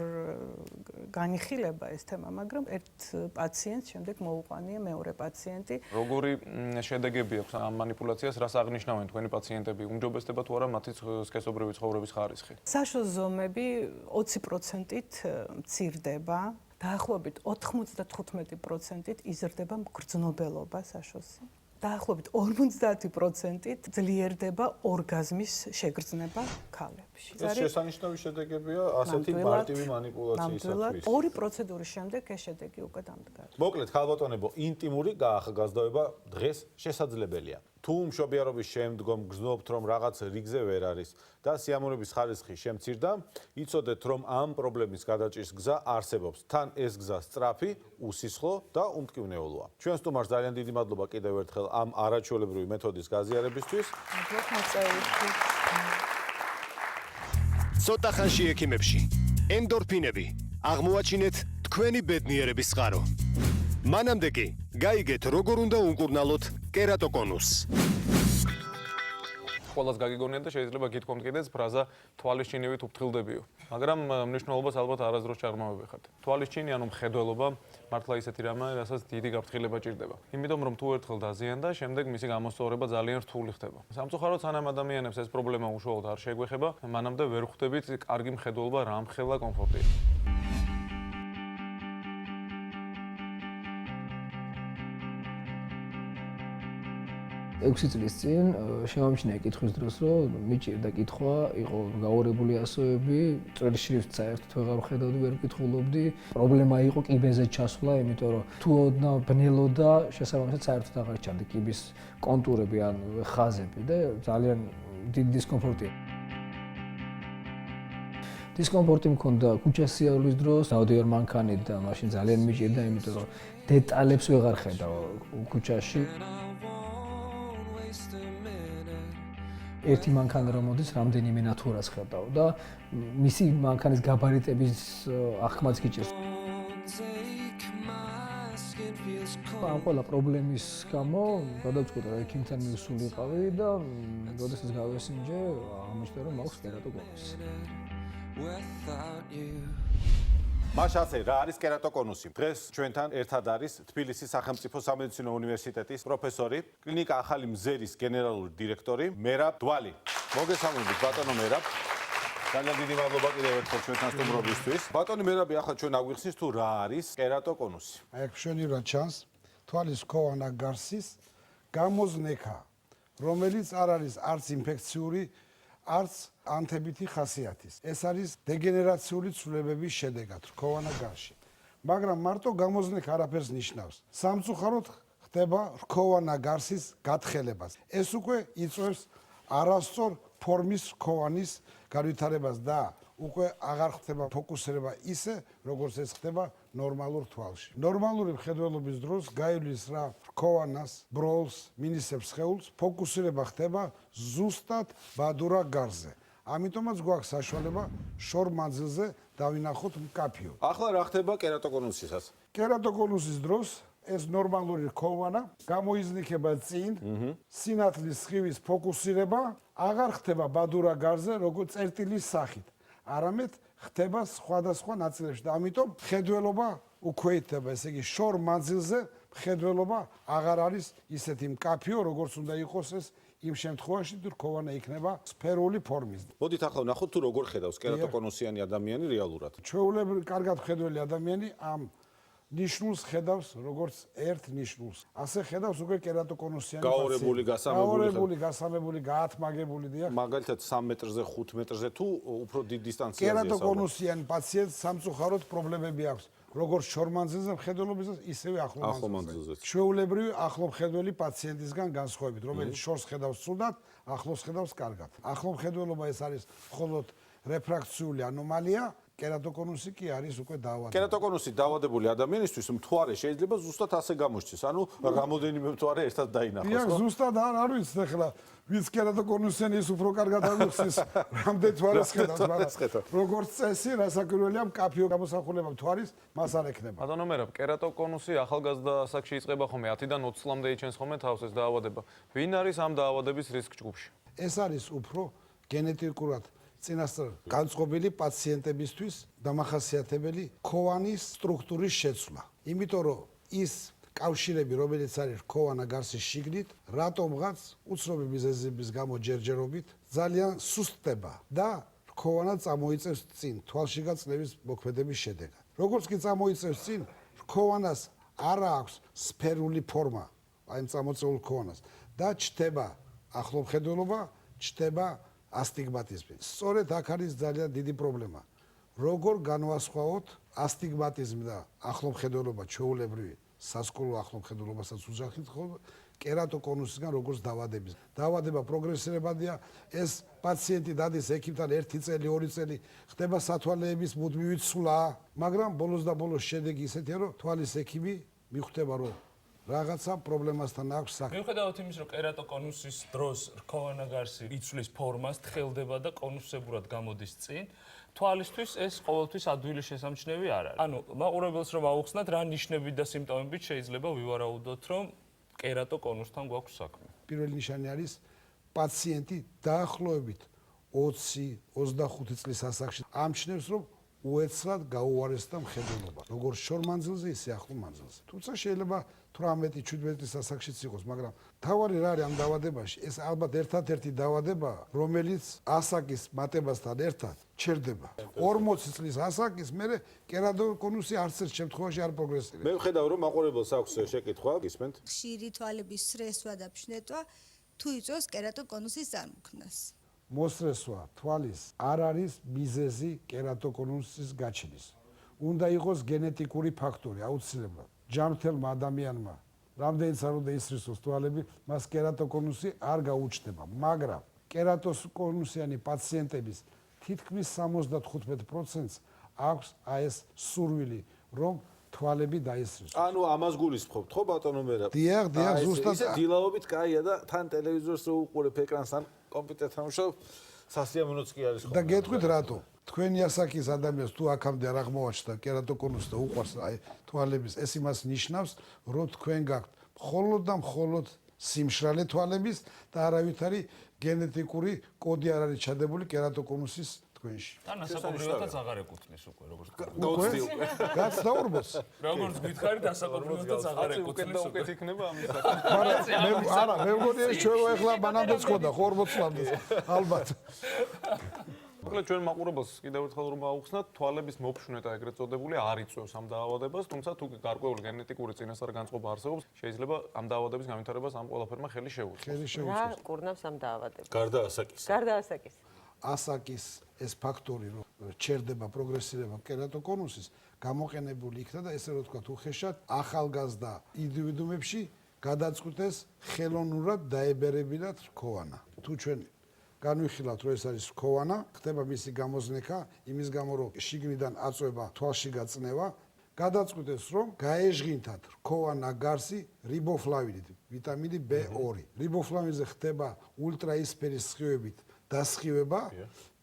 განიხილება ეს თემა, მაგრამ ერთ პაციენტს შემდეგ მოუყვანია მეორე პაციენტი. როგორი შედეგები აქვს ამ манипуляციას, რას აღნიშნავენ თქვენი პაციენტები? უმჯობესდება თუ არა მათი სქესობრივი ცხოვრების ხარისხი? საშოს ზომები 20%-ით მცირდება, დაახლოებით 95%-ით იზრდება მგრძნობელობა საშოსი. დაახლოებით 50%-ით ძლიერდება ორგაზმის შეგრძნება ქალებში. ეს შესანიშნავი შედეგებია ასეთი მარტივი манипуляციისათვის. ორი პროცედურის შემდეგ ეს შედეგი უკვე დამდგარა. მოკლედ, ქალბატონებო, ინტიმური გაახალგაზრდობა დღეს შესაძლებელია. თუ მშობიარობის შემდგომ გრძნობთ, რომ რაღაც რიგზე ვერ არის და სიამოვნების ხარისხი შემცირდა, იცოდეთ, რომ ამ პრობლემის გადაჭრის გზა არსებობს. თან ეს გზა სწრაფი, უსისხლო და უმტკივნეულოა. ჩვენ სტუმარს ძალიან დიდი მადლობა კიდევ ერთხელ ამ არაჩვეულებრივი მეთოდის გაზიარებისთვის. ცოტა ხანში ექიმებში ენდორფინები აღმოაჩინეთ თქვენი ბედნიერების წყარო. მანამდე კი გაიგეთ როგორ უნდა უკურნალოთ კერატოკონუსს. ყველას გაგიგონიათ და შეიძლება გითქვამთ კიდეც ფრაზა თვალისჩინივით უფრთხილდებიო. მაგრამ მნიშვნელობას ალბათ არასდროს ჩაღრმავებიხართ. თვალისჩინი ანუ მხედველობა მართლა ისეთი რამაა, რასაც დიდი გაფრთხილება ჭირდება. იმიტომ რომ თუ ერთხელ დაზიანდა, შემდეგ მისი გამოსწორება ძალიან რთული ხდება. სამწუხაროდ სანამ ადამიანებს ეს პრობლემა უშუალოდ არ შეგვეხება, მანამდე ვერ ხვდებით კარგი მხედველობა რამხელა კომფორტია. 6 წლის წინ შემამჩნია კითხვის დროს, რომ მიჭირდა კითხვა, იყო გაურებული ასოები, წვრილი შრიფტს საერთოდ ვეღარ ვხედავდი, ვერ ვკითხულობდი. პრობლემა იყო კიბეზე ჩასვლა, იმიტომ რომ თუ ოდნავ ბნელოდა, შესაბამისად საერთოდ აღარ ჩანდა კიბის კონტურები ან ხაზები და ძალიან დიდი დისკომფორტია. დისკომფორტი მქონდა ქუჩასიარულის დროს, დავდივარ მანქანით და მაშინ ძალიან მიჭირდა, იმიტომ რომ დეტალებს ვეღარ ხედავ ქუჩაში. ერთი მანქანა რომ მოდის, რამდენიმე ნათურას ხედავ და მისი მანქანის გაბარიტების აღქმაც გიჭირს. ამ ყველა პრობლემის გამო გადავწყვიტე რომ ექიმთან მივსულიყავი და როდესაც გავესინჯე, აღმოჩნდა რომ მაქვს კერატოკონუსი. მაშასე რა არის კერატოკონუსი? დღეს ჩვენთან ერთად არის თბილისის სახელმწიფო სამედიცინო უნივერსიტეტის პროფესორი, კლინიკა ახალი მზერის გენერალური დირექტორი მერაბ დვალი. მოგესალმებით ბატონო მერაბ. ძალიან დიდი მადლობა კიდევ ერთხელ ჩვენთან სტუმრობისთვის. ბატონი მერაბი, ახლა ჩვენ აგვიხსნის თუ რა არის კერატოკონუსი. აი აქ მშვენივრად ჩანს თვალის ქოვანა გარსის გამოზნექა, რომელიც არ არის არც ინფექციური, არც ანთებითი ხასიათის. ეს არის დეგენერაციული ცვლილებების შედეგად რქოვანა გარსში. მაგრამ მარტო გამოზნექა არაფერს ნიშნავს. სამწუხაროდ ხდება რქოვანა გარსის გათხელებას. ეს უკვე იწვევს არასწორ ფორმის რქოვანის განვითარებას და უკვე აღარ ხდება ფოკუსირება ისე, როგორც ეს ხდება ნორმალურ თვალში. ნორმალური მხედველობის დროს გაივლის რა რქოვანას, ბროლს, მინისებრ სხეულს, ფოკუსირება ხდება ზუსტად ბადურა გარზე. ამიტომაც გვაქვს საშუალება შორ მანძილზე დავინახოთ მკაფიო. ახლა რა ხდება კერატოკონუსისას? კერატოკონუსის დროს ეს ნორმალური რქოვანა გამოიზნიქება წინ, სინათლის სხივის ფოკუსირება აღარ ხდება ბადურა გარზე, როგორც წერტილის სახით. არამედ ხდება სხვადასხვა ნაწილებში და ამიტომ მხედველობა უქვეითდება, ესე იგი შორ მანძილზე მხედველობა აღარ არის ისეთი მკაფიო, როგორც უნდა იყოს ეს იმ შემთხვევაში, თუ რქოვანა იქნება სფერული ფორმის. მოდით ახლა ვნახოთ თუ როგორ ხედავს კერატოკონუსიანი ადამიანი რეალურად. ჩვეულებრივ კარგად ხედველი ადამიანი ამ ნიშნულს ხედავს როგორც ერთ ნიშნულს. ასე ხედავს უკვე კერატოკონუსიანი გაორებული, გასამებული, გაორებული, გასამებული, გაათმაგებული დიახ. მაგალითად 3 მეტრზე, 5 მეტრზე თუ უფრო დიდ დისტანციაზე კერატოკონუსიანი პაციენტს სამწუხაროდ პრობლემები აქვს. როგორც შორმანძილზე მხედველობისას, ისევე ახლო მანძილზე. ჩვეულებრივი ახლო მხედველი პაციენტისგან განსხვავებით, რომელიც შორს ხედავს ცუდად, ახლოს ხედავს კარგად. ახლო მხედველობა ეს არის მხოლოდ რეფრაქციული ანომალია. კერატოკონუსი კი არის უკვე დაავადება. კერატოკონუსი დაავადებული ადამიანისთვის მთვარე შეიძლება ზუსტად ასე გამოჩნდეს. ანუ რამოდენიმე მთვარე ერთად დაინახოს, ხო? დიახ, ზუსტად არ ვიცი ახლა, ვინც კერატოკონუსიანი ის უფრო კარგად აღიხსნის, რამდენ მთვარეს ხედავს, მაგრამ როგორც წესი, რასაკვირველია, მკაფიო გამოსახულება მთვარის მას არ ექნება. ბატონო მერაბ, კერატოკონუსი ახალგაზრდა ასაკში იწყება ხოლმე 10-დან 20 წლამდე იჩენს ხოლმე თავს ეს დაავადება. ვინ არის ამ დაავადების რისკ ჯგუფში? ეს არის უფრო გენეტიკურად წინასწარ განწყობილი პაციენტებისთვის დამახასიათებელი ქოვანის სტრუქტურის შეცვლა. იმიტომ რომ ის კავშირები, რომელიც არის რქოვანა გარსის შიგნით, რატომღაც უცნობი მიზეზების გამო ჯერჯერობით ძალიან სუსტდება და რქოვანა წამოიწევს წინ თვალში გაწლევის მოქმედების შედეგად. როგორც კი წამოიწევს წინ, რქოვანას არ აქვს სფერული ფორმა, აი ამ წამოწეულ რქოვანას და ჩდება ახლო მხედველობა, ჩდება ასტიგმატიზმი. სწორედ აქ არის ძალიან დიდი პრობლემა. როგორ განვასხვაოთ ასტიგმატიზმი და ახლო მხედველობა ჩვეულებრივი სასკოლო ახლო მხედველობასაც უძახით ხოლმე კერატოკონუსისგან როგორც დაავადების. დაავადება პროგრესირებადია, ეს პაციენტი დადის ექიმთან 1 წელი, 2 წელი, ხდება სათვალეების მუდმივი ცვლა, მაგრამ ბოლოს და ბოლოს შედეგი ისეთია, რომ თვალის ექიმი მიხვდება, რომ რაღაცა პრობლემასთან აქვს საქმე. მიუხედავად იმის, რომ კერატოკონუსის დროს რქოვანა გარსი იცვლის ფორმას, თხელდება და კონუსებურად გამოდის წინ, თვალისთვის ეს ყოველთვის ადვილი შესამჩნევი არ არის. ანუ მაყურებელს რომ აუხსნათ, რა ნიშნებით და სიმპტომებით შეიძლება ვივარაუდოთ, რომ კერატოკონუსთან გვაქვს საქმე. პირველი ნიშანი არის პაციენტი დაახლოებით 20-25 წლის ასაკში ამჩნევს, რომ უეცრად გაუარესდა მხედველობა, როგორც შორ მანძილზე, ისე ახლო მანძილზე. თუმცა შეიძლება 18-17 წლის ასაკშიც იყოს, მაგრამ თავარი რა არის ამ დაავადებაში? ეს ალბათ ერთადერთი დაავადებაა, რომელიც ასაკის მატებასთან ერთად ჩერდება. 40 წლის ასაკის მერე კერატოკონუსი არც ერთ შემთხვევაში არ პროგრესირებს. მე ვხედავ, რომ მაყურებელს აქვს შეკითხვა, გისმენთ? ხშირი თვალების სრესვა და ფშნეტვა თუ იწვევს კერატოკონუსის წარმოქმნას. მოსრესვა თვალის არ არის მიზეზი კერატოკონუსის გაჩენის. უნდა იყოს გენეტიკური ფაქტორი, აუცილებლად. ჯანმრთელმა ადამიანმა, რამდენიც არ უნდა ისრისოს თვალები, მას კერატოკონუსი არ გაუჩნდება, მაგრამ კერატოკონუსიანი პაციენტების თითქმის 75%-ს აქვს აი ეს სურვილი, რომ თვალები დაისრისოს. ანუ ამას გულისხმობთ, ხო ბატონო მერაბ? დიახ, ზუსტად. ისე დილაობით კაია და თან ტელევიზორს რო უყურებ ეკრანსთან კომპიუტერთან მუშაობ, სასიამოვნოც კი არის. და გეტყვით რატო? თქვენი ასაკის ადამიანს თუ აქამდე არ აღმოაჩნდა კერატოკონუსი და უყვარს აი თვალების, ეს იმას ნიშნავს, რომ თქვენ გაქვთ მხოლოდ და მხოლოდ სიმშრალე თვალების და არავითარი გენეტიკური კოდი არ არის ჩადებული კერატოკონუსის თქვენში. და ნასაკობრივადაც აღარ ეკუთვნის უკვე, როგორც უკვე გაცდაურბოს. როგორც გითხარით, ნასაკობრივადაც აღარ ეკუთვნის უკვე. უკეთ იქნება ამის არა, მე მგონი ეს ჩვენ ახლა მანამდეც ხოდა 40 წლამდე ალბათ. მოკლედ ჩვენ მაყურებელს კიდევ ერთხელ რომ აუხსნათ, თვალების მოფშვნეტა ეგრეთ წოდებული არ იწვევს ამ დაავადებას, თუმცა თუ გარკვეული გენეტიკური წინასწარ განწყობა არსებობს, შეიძლება ამ დაავადების განვითარებას ამ ყველაფერმა ხელი შეუწყოს. რა კურნავს ამ დაავადებას? გარდა ასაკის. გარდა ასაკის. ასაკის ეს ფაქტორი რომ ჩერდება პროგრესირება კერატოკონუსის გამოყენებული იქნა და ესე რომ თქვა უხეშად ახალგაზრდა ინდივიდუუმებში გადაწყვიტეს ხელოვნურად დაებერებინათ რქოვანა. თუ ჩვენ განვიხილავთ რომ ეს არის რქოვანა, ხდება მისი გამოზნექა იმის გამო რომ შიგნიდან აწვება თვალში გაწნევა, გადაწყვიტეს რომ გაეჟღინთათ რქოვანა გარსი რიბოფლავიდით, ვიტამინი B2. რიბოფლავიდზე ხდება ულტრაისფერის სხივებით დასხივება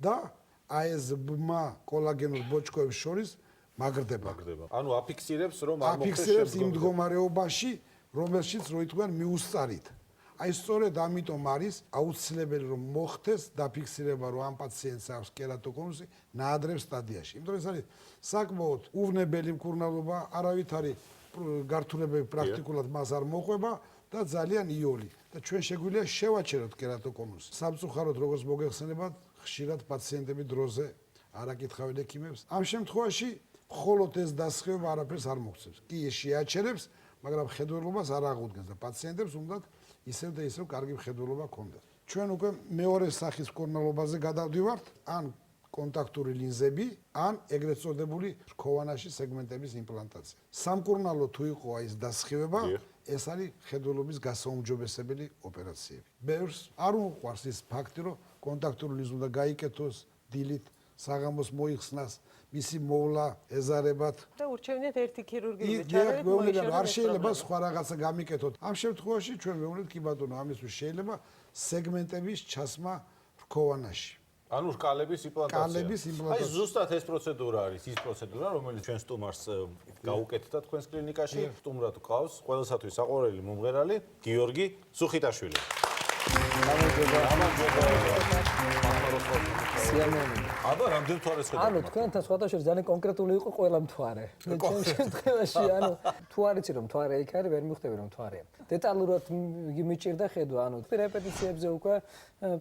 და აი ეს ბმა კოლაგენურ ბოჭკოებს შორის მაგრდება. ანუ აფიქსირებს რომ არ მოხდეს აფიქსირებს იმ მდგომარეობაში, რომელშიც რო ითქვიან მიუსწარით. აი სწორედ ამიტომ არის აუცილებელი რომ მოხდეს დაფიქსირება რომ ამ პაციენტს აქვს კერატოკონუსი ნაადრევ სტადიაში. იმიტომ ეს არის საკმაოდ უვნებელი მკურნალობა, არავითარი გართულებები პრაქტიკულად მას არ მოყვება და ძალიან იოლი. და ჩვენ შეგვიძლია შევაჩეროთ კერატოკონუსი. სამწუხაროდ როგორც მოგეხსენებათ, ხშირად პაციენტები დროზე არ აკითხავენ ექიმებს. ამ შემთხვევაში მხოლოდ ეს დასხივება არაფერს არ მოგწევს. კი ეს შეაჩერებს, მაგრამ ხედველობას არ აღუდგენს და პაციენტებს უნდათ ისევ და ისევ კარგი მხედველობა ჰქონდეთ. ჩვენ უკვე მეორე სახის მკურნალობაზე გადავდივართ, ან კონტაქტური ლინზები, ან ეგრეთ წოდებული რქოვანაში სეგმენტების იმპლანტაცია. სამკურნალო თუ იყო აი ეს დასხივება, ეს არის ხედველობის გასაუმჯობესებელი ოპერაციები. ბევრს არ უყვარს ის ფაქტი, რომ კონტაქტური ლინზი უნდა გაიკეთოს დილით, საღამოს მოიხსნას, მისი მოვლა ეზარებათ. და ურჩევნიათ ერთი ქირურგიული ჩარევა. არ შეიძლება სხვა რაღაცა გამიკეთოთ. ამ შემთხვევაში ჩვენ ვეუბნებთ კი ბატონო, ამისთვის შეიძლება სეგმენტების ჩასმა რქოვანაში. ანუ რკალების იმპლანტაცია. რკალების იმპლანტაცია. აი ზუსტად ეს პროცედურა არის, ის პროცედურა, რომელიც ჩვენ სტუმარს გაუკეთდა თქვენს კლინიკაში. სტუმრად გყავს ყველასათვის საყვარელი მომღერალი გიორგი სუხიტაშვილი. აბა რამდენ თვალეს ხედავთ? ანუ თქვენთან სხვადასხვა ძალიან კონკრეტული იყო ყველა მთვარე. მე ჩემ შემთხვევაში ანუ თუ არ იცი რომ მთვარე იქ არის, ვერ მიხვდები რომ მთვარეა. დეტალურად მიჭირდა ხედვა, ანუ რეპეტიციებზე უკვე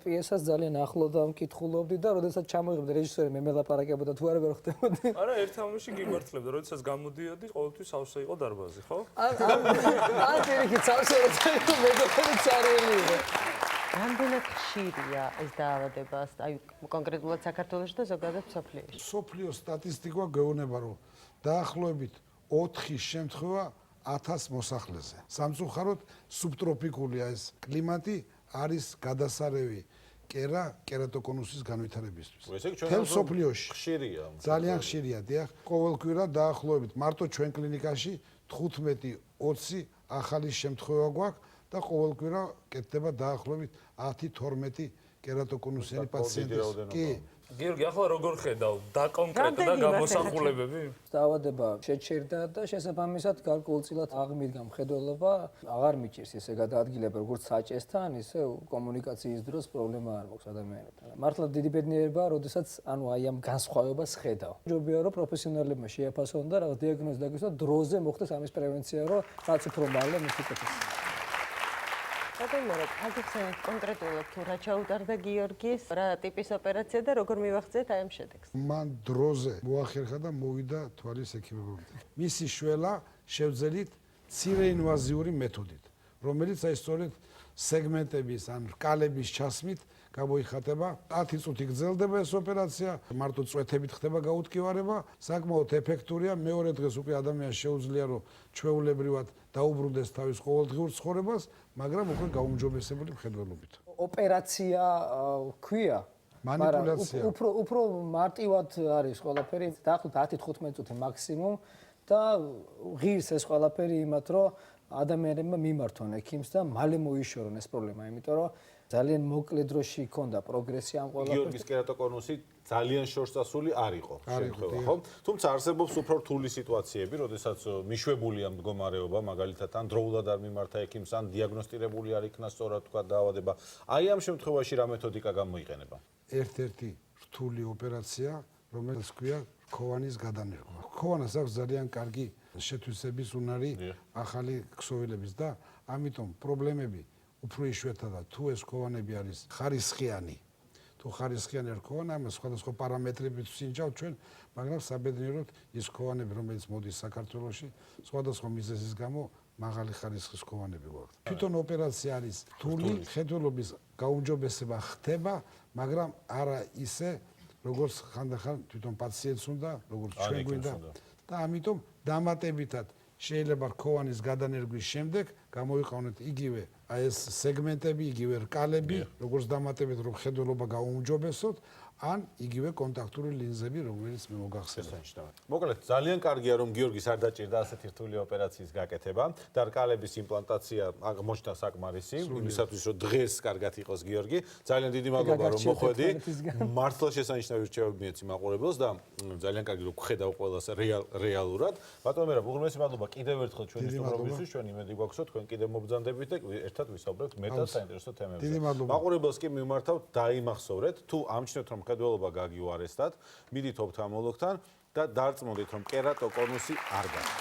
პიესას ძალიან ახლო დამკითხულობდი და როდესაც ჩამოიღებდა რეჟისორი მე მელაპარაკებოდა თუ არა ვერ ხვდებოდი. არა, ერთ ამაში გიმართლებდა, როდესაც გამოდიოდი, ყოველთვის სავსე იყო დარბაზი, ხო? ან პირიქით სავსე იყო მეგობრები წარელი იყო. რამდენად ხშირია ეს დაავადება, აი კონკრეტულად საქართველოში და ზოგადად მსოფლიოში? მსოფლიოს სტატისტიკა გვეუბნება, რომ დაახლოებით 4 შემთხვევა 1000 მოსახლეზე. სამწუხაროდ სუბტროპიკულია ეს კლიმატი, არის გადასარევი კერატოკონუსის განვითარებისთვის. თელ მსოფლიოში ხშირია. ძალიან ხშირია, დიახ. ყოველკვირა დაახლოებით მარტო ჩვენ კლინიკაში 15-20 ახალი შემთხვევა გვაქვს და ყოველკვირა კეთდება დაახლოებით 10-12 კერატოკონუსიანი პაციენტის. კი. გიორგი, ახლა როგორ ხედავ? დაკონკრეტდა გამოსახულებები? დაავადება შეჩერდა და შესაბამისად გარკვეულწილად აღმიდგა მხედველობა, აღარ მიჭირს ესე გადაადგილება როგორც საჭესთან, ისე კომუნიკაციის დროს პრობლემა არ მაქვს ადამიანებთან. მართლა დიდი ბედნიერებაა, როდესაც ანუ აი ამ განსხვავებას ხედავ. ჯობია რომ პროფესიონალებმა შეაფასონ და რაღაც დიაგნოზი დაგესვა, დროზე მოხდეს ამის პრევენცია, რომ რაც უფრო მალე მიფიქრდეს. ბატონო, აგიხსენეთ კონკრეტულად თუ რა ჩაუტარდა გიორგის, რა ტიპის ოპერაცია და როგორ მივახცეთ აი ამ შედეგს? მან დროზე მოახერხა და მოვიდა თვალის ექიმებამდე. მისი შველა შევძელით მცირე ინვაზიური მეთოდით, რომელიც აი სწორედ სეგმენტების ან რკალების ჩასმით გამოიხატება. 10 წუთი გრძელდება ეს ოპერაცია, მარტო წვეთებით ხდება გაუთკივარება, საკმაოდ ეფექტურია. მეორე დღეს უკვე ადამიანს შეუძლია რომ ჩვეულებრივად დაუბრუნდეს თავის ყოველდღიურ ცხოვრებას, მაგრამ უკვე გაუმჯობესებული მხედველობით. ოპერაცია ქვია, მანიპულაცია. უფრო მარტივად არის ყველაფერი, დაახლოებით 10-15 წუთი მაქსიმუმ და ღირს ეს ყველაფერი იმათ, რომ ადამიანებმა მიმართონ ექიმს და მალე მოიშორონ ეს პრობლემა, იმიტომ რომ ძალიან მოკლე დროში ჰქონდა პროგრესი ამ ყველაფერში. გიორგის კერატოკონუსი ძალიან შორსასული არ იყო შემთხვევა, ხო? თუმცა არსებობს უფრო რთული სიტუაციები, როდესაც მიშვებულია მდგომარეობა, მაგალითად ან დროულად არ მიმართა ექიმს, ან დიაგნოსტირებული არ იქნა სწორად თქვა დაავადება. აი ამ შემთხვევაში რა მეთოდიკა გამოიყენება? ერთ-ერთი რთული ოპერაცია, რომელიც ქვია რქოვანის გადანერგვა. რქოვანას აქვს ძალიან კარგი შეთვისების უნარი ახალი ქსოვილების და ამიტომ პრობლემები უფრო იშვიათადაა თუ ეს რქოვანები არის ხარისხიანი. თუ ხარისხიანი რქოვანა, ამას სხვადასხვა პარამეტრებით ვსინჯავთ ჩვენ, მაგრამ საბედნიეროდ ის რქოვანები, რომელიც მოდის საქართველოში, სხვადასხვა მიზეზის გამო მაღალი ხარისხის რქოვანები გვაქვს. თვითონ ოპერაცია არის რთული, ხედველობის გაუმჯობესება ხდება, მაგრამ არა ისე, როგორც ხანდახან თვითონ პაციენტს უნდა, როგორც ჩვენ გვინდა და ამიტომ დამატებითად შეიძლება რქოვანის გადანერგვის შემდეგ გამოიყენოთ იგივე აი ეს სეგმენტები, იგივე რკალები, როგორც დამატებით რომ ხედველობა გაუმჯობესოთ, ან იგივე კონტაქტური ლინზები, რომელიც მე მოგახსენე. მოკლედ, ძალიან კარგია რომ გიორგის არ დაჭირდა ასეთი რთული ოპერაციის გაკეთება და რკალების იმპლანტაცია აღმოჩნდა საკმარისი, იმისათვის რომ დღეს კარგად იყოს გიორგი. ძალიან დიდი მადლობა რომ მოხვედი. მართლა შესანიშნავი რჩევები მიეცი მაყურებელს და ძალიან კარგი რომ გხედავ ყველას რეალურად. ბატონო მერაბ, უღრმესი მადლობა კიდევ ერთხელ ჩვენი სტუმრობისთვის, ჩვენ იმედი გვაქვს რომ თქვენ კიდევ მობრძანდებით და ერთად ვისაუბრებთ მეტად საინტერესო თემებზე. მაყურებელს კი მიმართავთ დაიმახსოვრეთ, თუ ამჩნევთ რომ ხედველობა გაგიუარესტათ, მიდით ოფთალმოლოგთან და დარწმუნდით რომ კერატოკონუსი არ გაქვთ.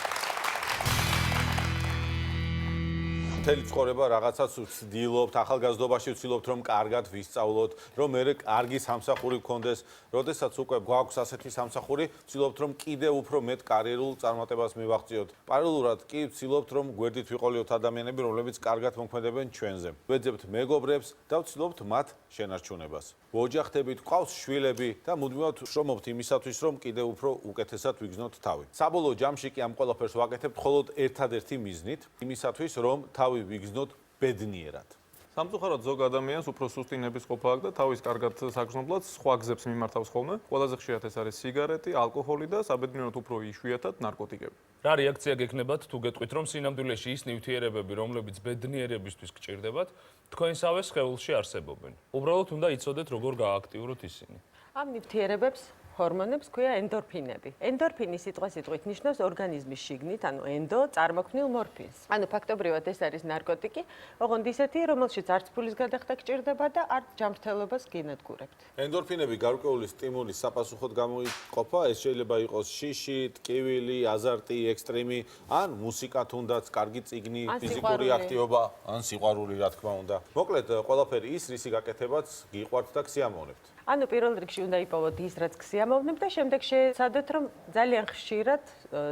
მთელი ცხოვრება რაღაცას ვცდილობთ, ახალგაზრდობაში ვცდილობთ რომ კარგად ვისწავლოთ, რომ მე კარგი სამსახური გქონდეს, როდესაც უკვე გვაქვს ასეთი სამსახური, ვცდილობთ რომ კიდევ უფრო მეტ კარიერულ წარმატებას მივაღწიოთ. პარალელურად კი ვცდილობთ რომ გვერდით ვიყოლიოთ ადამიანები, რომლებიც კარგად მოქმედებენ ჩვენზე. ვეძებთ მეგობრებს და ვცდილობთ მათ შენარჩუნებას. ვოჯახდებით, გვყავს შვილები და მუდმივად ვშრომობთ იმისათვის, რომ კიდევ უფრო უკეთესად ვიგრძნოთ თავი. საბოლოო ჯამში კი ამ ყველაფერს ვაკეთებთ მხოლოდ ერთადერთი მიზნით, იმისათვის, რომ თავი ვიგრძნოთ ბედნიერად. სამწუხაროდ ზოგ ადამიანს უფრო სუსტი ნებისყოფა აქვს და თავის კარგად საგრძნობლად სხვა გზებს მიმართავს ხოლმე. ყველაზე ხშირად ეს არის სიგარეტი, ალკოჰოლი და საბედნიეროდ უფრო იშვიათად ნარკოტიკები. რა რეაქცია გექნებათ თუ გეტყვით რომ სინამდვილეში ის ნივთიერებები, რომლებიც ბედნიერებისთვის გჭირდებათ, თქვენსავე სხეულში არსებობენ. უბრალოდ უნდა იცოდეთ როგორ გააქტიუროთ ისინი. ამ ნივთიერებებს ჰორმონებს ქვია ენდორფინები. ენდორფინი სიტყვასიტყვით ნიშნავს ორგანიზმის შიგნით, ანუ ენდო წარმოქმნილ მორფინს. ანუ ფაქტობრივად ეს არის ნარკოტიკი, ოღონდ ისეთი, რომელშიც არც ფულის გადახდა გჭირდება და არც ჯანმრთელობას გინადგურებთ. ენდორფინები გარკვეული სტიმულის საპასუხოდ გამოიყოფა, ეს შეიძლება იყოს შიში, ტკივილი, აზარტი, ექსტრემი, ან მუსიკა თუნდაც, კარგი წიგნი, ფიზიკური აქტივობა, ან სიყვარული, რა თქმა უნდა. მოკლედ, ყველაფერი ის, რისი გაკეთებაც გიყვართ და გსიამოვნებთ. ანუ პირველ რიგში უნდა იპოვოთ ის, რაც გსიამოვნებთ და შემდეგ შეეცადოთ, რომ ძალიან ხშირად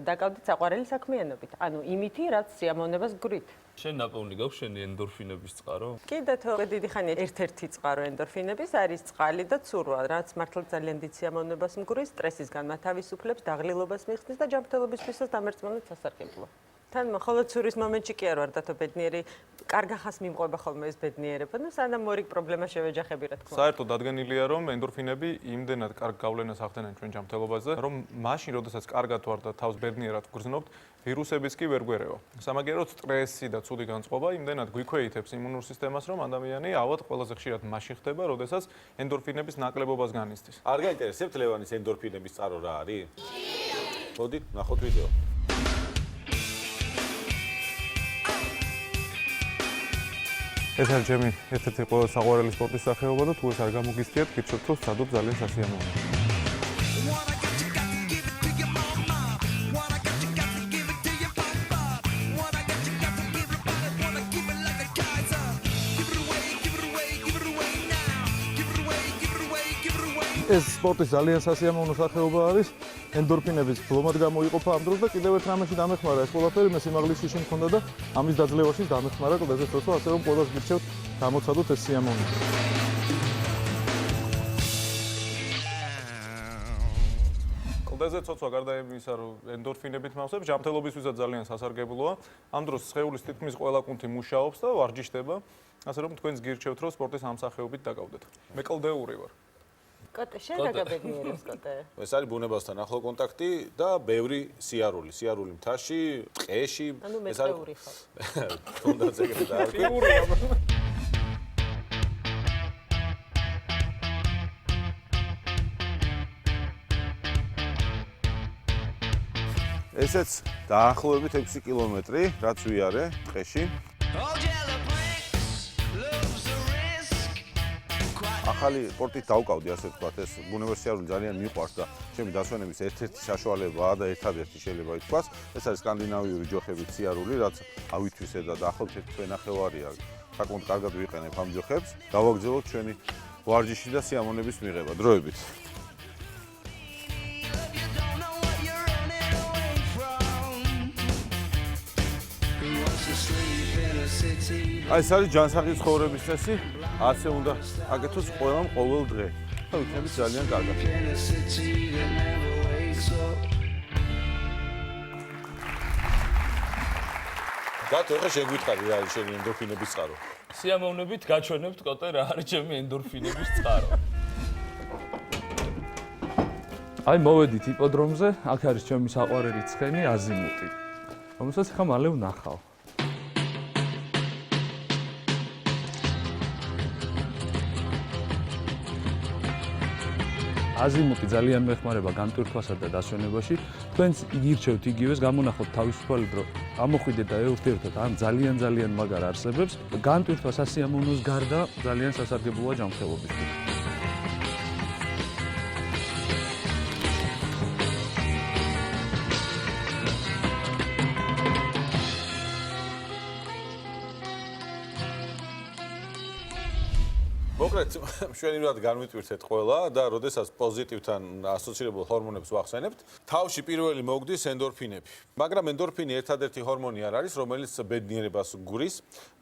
დაკავდეთ საყვარელი საქმიანობით. ანუ იმითი, რაც სიამოვნებას გვრით. შენ ნაპოვნი გაქვს შენი ენდორფინების წყარო? კიდე თორე დიდი ხანი ერთ-ერთი წყარო ენდორფინების არის წყალი და ცურვა, რაც მართლა ძალიან დიდ სიამოვნებას მგრის, სტრესისგან მათავისუფლებს, დაღლილობას მიხსნის და ჯანმრთელობისთვისაც დამერწმუნეთ სასარგებლო. თან მხოლოდ ცურის მომენტში კი არ ვარ დათო ბედნიერი, კარგახას მიმყვება ხოლმე ეს ბედნიერება, ну სანამ მორიგ პრობლემა შევეჯახები რა თქმა უნდა. საერთოდ დადგენილია რომ ენდორფინები იმდენად კარგ გავლენას ახდენენ ჩვენ ჯანმრთელობაზე, რომ მაშინ, როდესაც კარგად ვარ და თავს ბედნიერად ვგრძნობთ, ვირუსებიც კი ვერ გვერევა. სამაგეროდ სტრესი და ცუდი განწყობა იმდენად გვიქვეითებს იმუნურ სისტემას, რომ ადამიანი ავად ყველაზე ხშირად მაშინ ხდება, როდესაც ენდორფინების ნაკლებობას განიცდის. არ გაინტერესებთ ლევანის ენდორფინების წყარო რა არის? მოდით, ნახოთ ვიდეო. ეს არის ჩემი ერთ-ერთი ყველაზე საყვარელი სპორტის სახეობა და თუ ეს არ გამოგისწიათ, გიჩვენებთ რომ სადობ ძალიან სასიამოვნოა. ეს სპორტი ძალიან სასიამოვნო სახეობა არის. ენდორფინების ფლომად გამოიყოფა ამ დროს და კიდევ ერთ რამეში დამეხმარა ეს ყველაფერი მე სიმაღლის შიში მქონდა და ამის დაძლევაში დამეხმარა კლდეზე წოცვა, ასე რომ ყველას გირჩევთ გამოცადოთ ეს სიამოვნო. კლდეზე წოცვა გარდა იმისა, რომ ენდორფინებით მავსებს, ჯანმრთელობისთვისაც ძალიან სასარგებლოა. ამ დროს სხეულის თითქმის ყველა კუნთი მუშაობს და ვარჯიშდება, ასე რომ თქვენს გირჩევთ რომ სპორტის ამ სახეობით დაკავდეთ. მე კლდეური ვარ. კოტე, შენ დაგაბედნიერებს კოტე. ეს არის ბუნებასთან ახლო კონტაქტი და ბევრი სიარული. სიარული მთაში, ტყეში. ანუ მეწყეული ხარ. თუნდაც ეგრე და არ. ესეც დაახლოებით 6 კილომეტრი, რაც ვიარე ტყეში. ახალი სპორტით დავკავდი, ასე ვთქვათ, ეს უნივერსალური ძალიან მიყვარს და ჩემი დასვენების ერთ-ერთი საშუალებაა და ერთადერთი შეიძლება ითქვას, ეს არის სკანდინავიური ჯოხების სიარული, რაც ავითვისე და დაახლოებით თვენახევარია. საკმაოდ კარგად ვიყენებ ამ ჯოხებს. დავაგრძელოთ ჩვენი ვარჯიში და სიამოვნების მიღება დროებით. აი, ეს არის ჯანსაღი ცხოვრების წესი, ასე უნდა აკეთოს ყველამ ყოველ დღე. და ვიქნებით ძალიან კარგად. გატო, ეხლა შეგვითხარი რა არის შენი ენდორფინების წყარო? სიამოვნებით გაჩვენებთ კოტე რა არის ჩემი ენდორფინების წყარო. აი, მოვედით იპოდრომზე, აქ არის ჩემი საყვარელი ცხენი აზიმუტი, რომელსაც ახლა მალე ვნახავ. აზიმუტი ძალიან მეხმარება განტვირთვასა და დასვენებაში. თქვენც იგირჩევთ იგივეს, გამონახოთ თავისუფალი დრო. ამოხვიდეთ და ეურთიერთოთ ამ ძალიან მაგარ არსებებს. განტვირთვა სასიამოვნოს გარდა ძალიან სასარგებლოა ჯანმრთელობისთვის. მოკლედ, მშვენივრად განვიტვირთეთ ყველა და როდესაც პოზიტივთან ასოცირებულ ჰორმონებს ვახსენებთ, თავში პირველი მოგდის ენდორფინები. მაგრამ ენდორფინი ერთადერთი ჰორმონი არ არის, რომელიც ბედნიერებას გვრის.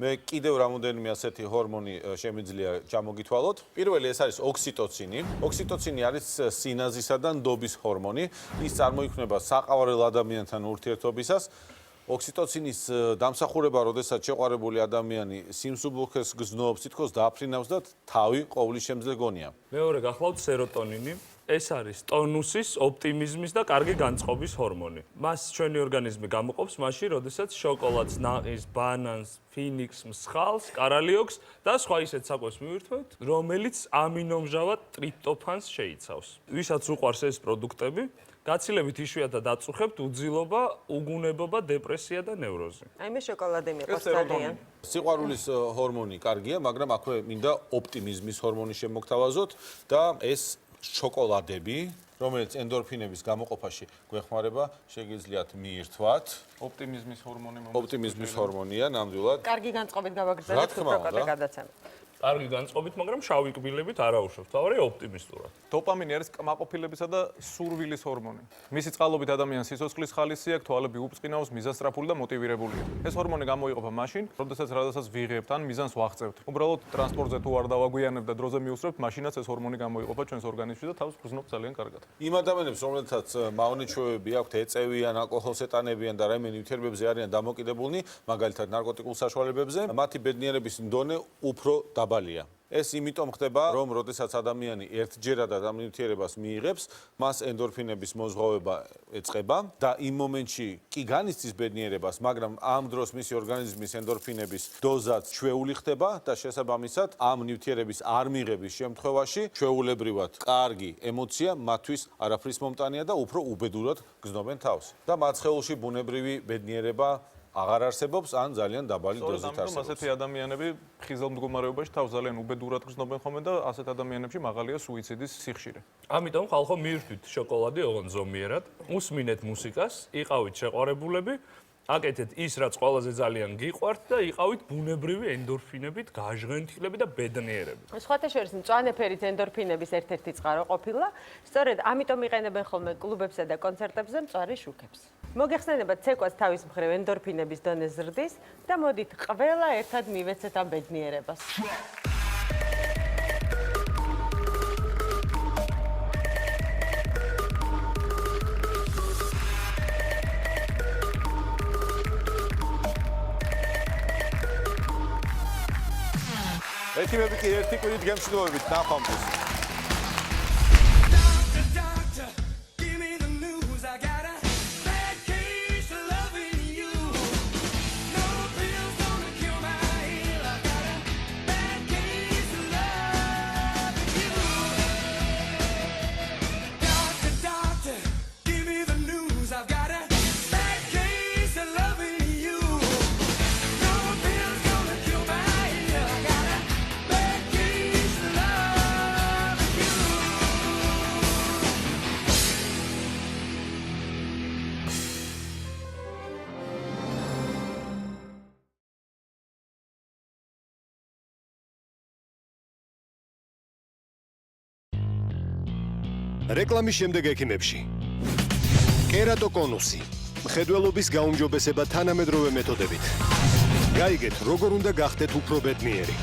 მე კიდევ რამოდენიმე ასეთი ჰორმონი შემიძლია ჩამოგითვალოთ. პირველი ეს არის ოქსიტოცინი. ოქსიტოცინი არის სინაზისა და ნდობის ჰორმონი. ის წარმოიქმნება საყვარელ ადამიანთან ურთიერთობისას. ოქსიტოცინის დამსახურება, როდესაც შეყვარებული ადამიანი სიმსუბუქეს გზნობს, თითქოს დააფრინავს და თავი ყოვლის შემძლე გონია. მეორე გახლავთ სეროტონინი. ეს არის ტონუსის, ოპტიმიზმის და კარგი განწყობის ჰორმონი. მას ჩვენი ორგანიზმი გამოყოფს მაშინ, როდესაც შოკოლადს, ნაყინს, ბანანს, ფინიქსს, მსხალს, კარალიოკს და სხვა ისეთ საკვებს მივირთმევთ, რომელიც ამინომჟავა ტრიპტოფანს შეიცავს. ვისაც უყვარს ეს პროდუქტები, გაცილებით იშვიათად აწუხებთ უძილობა, უგუნებობა, დეპრესია და ნევროზი. აი მე შოკოლადე მიყვარს ძალიან. სიყვარულის ჰორმონი კარგია, მაგრამ აქვე მინდა ოპტიმიზმის ჰორმონი შემოგთავაზოთ და ეს შოკოლადები, რომელიც ენდორფინების გამოყოფაში გვეხმარება, შეგიძლიათ მიირთვათ. ოპტიმიზმის ჰორმონი ოპტიმიზმის ჰორმონია ნამდვილად. კარგი განწყობით გავაგრძელებთ უკვე გადაცემა. კარგი განწყობით, მაგრამ შავი კბილებით არ აუშვებთ, თავარი ოპტიმისტურად. დოპამინი არის კმაყოფილებისა და სურვილის ჰორმონი. მისი წყალობით ადამიანს სიცოცხლის ხალისი აქვს, თვალები უბრწყინავს, მიზანსწრაფული და მოტივირებულია. ეს ჰორმონი გამოიყოფა მაშინ, როდესაც ვიღებთ ან მიზანს ვაღწევთ. უბრალოდ ტრანსპორტზე თუ არ დავაგვიანებთ და დროზე მივსწრებთ, მაშინაც ეს ჰორმონი გამოიყოფა ჩვენს ორგანიზმში და თავს გრძნობთ ძალიან კარგად. იმ ადამიანებს, რომლებსაც მავნეჩვევები აქვთ, ეწევიან, ალკოჰოლს ეტანებიან და რაიმე ნივთიერებებზე არიან დამოკიდებულნი, მაგალითად ნარკოტიკულ საშუალებებზე, მათი ბედნიერების დონე უფრო დაბალია. ეს იმიტომ ხდება, რომ როდესაც ადამიანი ერთჯერადად ამ ნივთიერებას მიიღებს, მას ენდორფინების მოზღვავება ეწყება და იმ მომენტში კი განიცდის ბედნიერებას, მაგრამ ამ დროს მისი ორგანიზმის ენდორფინების დოზაც ჩვეული ხდება და შესაბამისად ამ ნივთიერების არ მიღების შემთხვევაში ჩვეულებრივად კარგი ემოცია მათთვის არაფრის მომტანია და უფრო უბედურად გრძნობენ თავს. და მათ სხეულში ბუნებრივი ბედნიერება აღარ არსებობს ან ძალიან დაბალი დოზით არსებობს. ასეთი ადამიანები ხიზელ მდგომარეობაში თავს ძალიან უბედურად გრძნობენ ხოლმე და ასეთ ადამიანებში მაღალია სუიციდის სიხშირე. ამიტომ ხალხო მივირთვით შოკოლადი ოღონდ ზომიერად, უსმინეთ მუსიკას, იყავით შეყვარებულები, აკეთეთ ის, რაც ყველაზე ძალიან გიყვართ და იყავით ბუნებრივი ენდორფინებით გაჟღენთილები და ბედნიერები. სხვათა შორის მწვანე ფერით ენდორფინების ერთ-ერთი წყარო ყოფილა, სწორედ ამიტომ იყენებენ ხოლმე კლუბებსა და კონცერტებზე მწვანე შუქებს. მოგეხსენებათ, ცეკვაც თავის მხრივ ენდორფინების დონე ზრდის და მოდით ყველა ერთად მივეცეთ ამ ბედნიერებას. ექიმები კი ერთი კვირით გემშვიდობებით ნახვამდის. რეკლამის შემდეგ ექიმებში. კერატოკონუსი. მხედველობის გაუმჯობესება თანამედროვე მეთოდებით. გაიგეთ, როგორ უნდა გახდეთ უფრო ბედნიერი.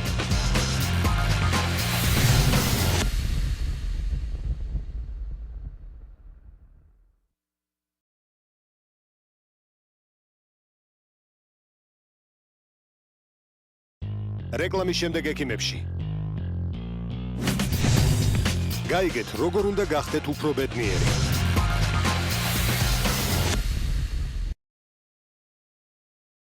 რეკლამის შემდეგ ექიმებში. გაიგეთ, როგორ უნდა გახდეთ უფრო ბედნიერი.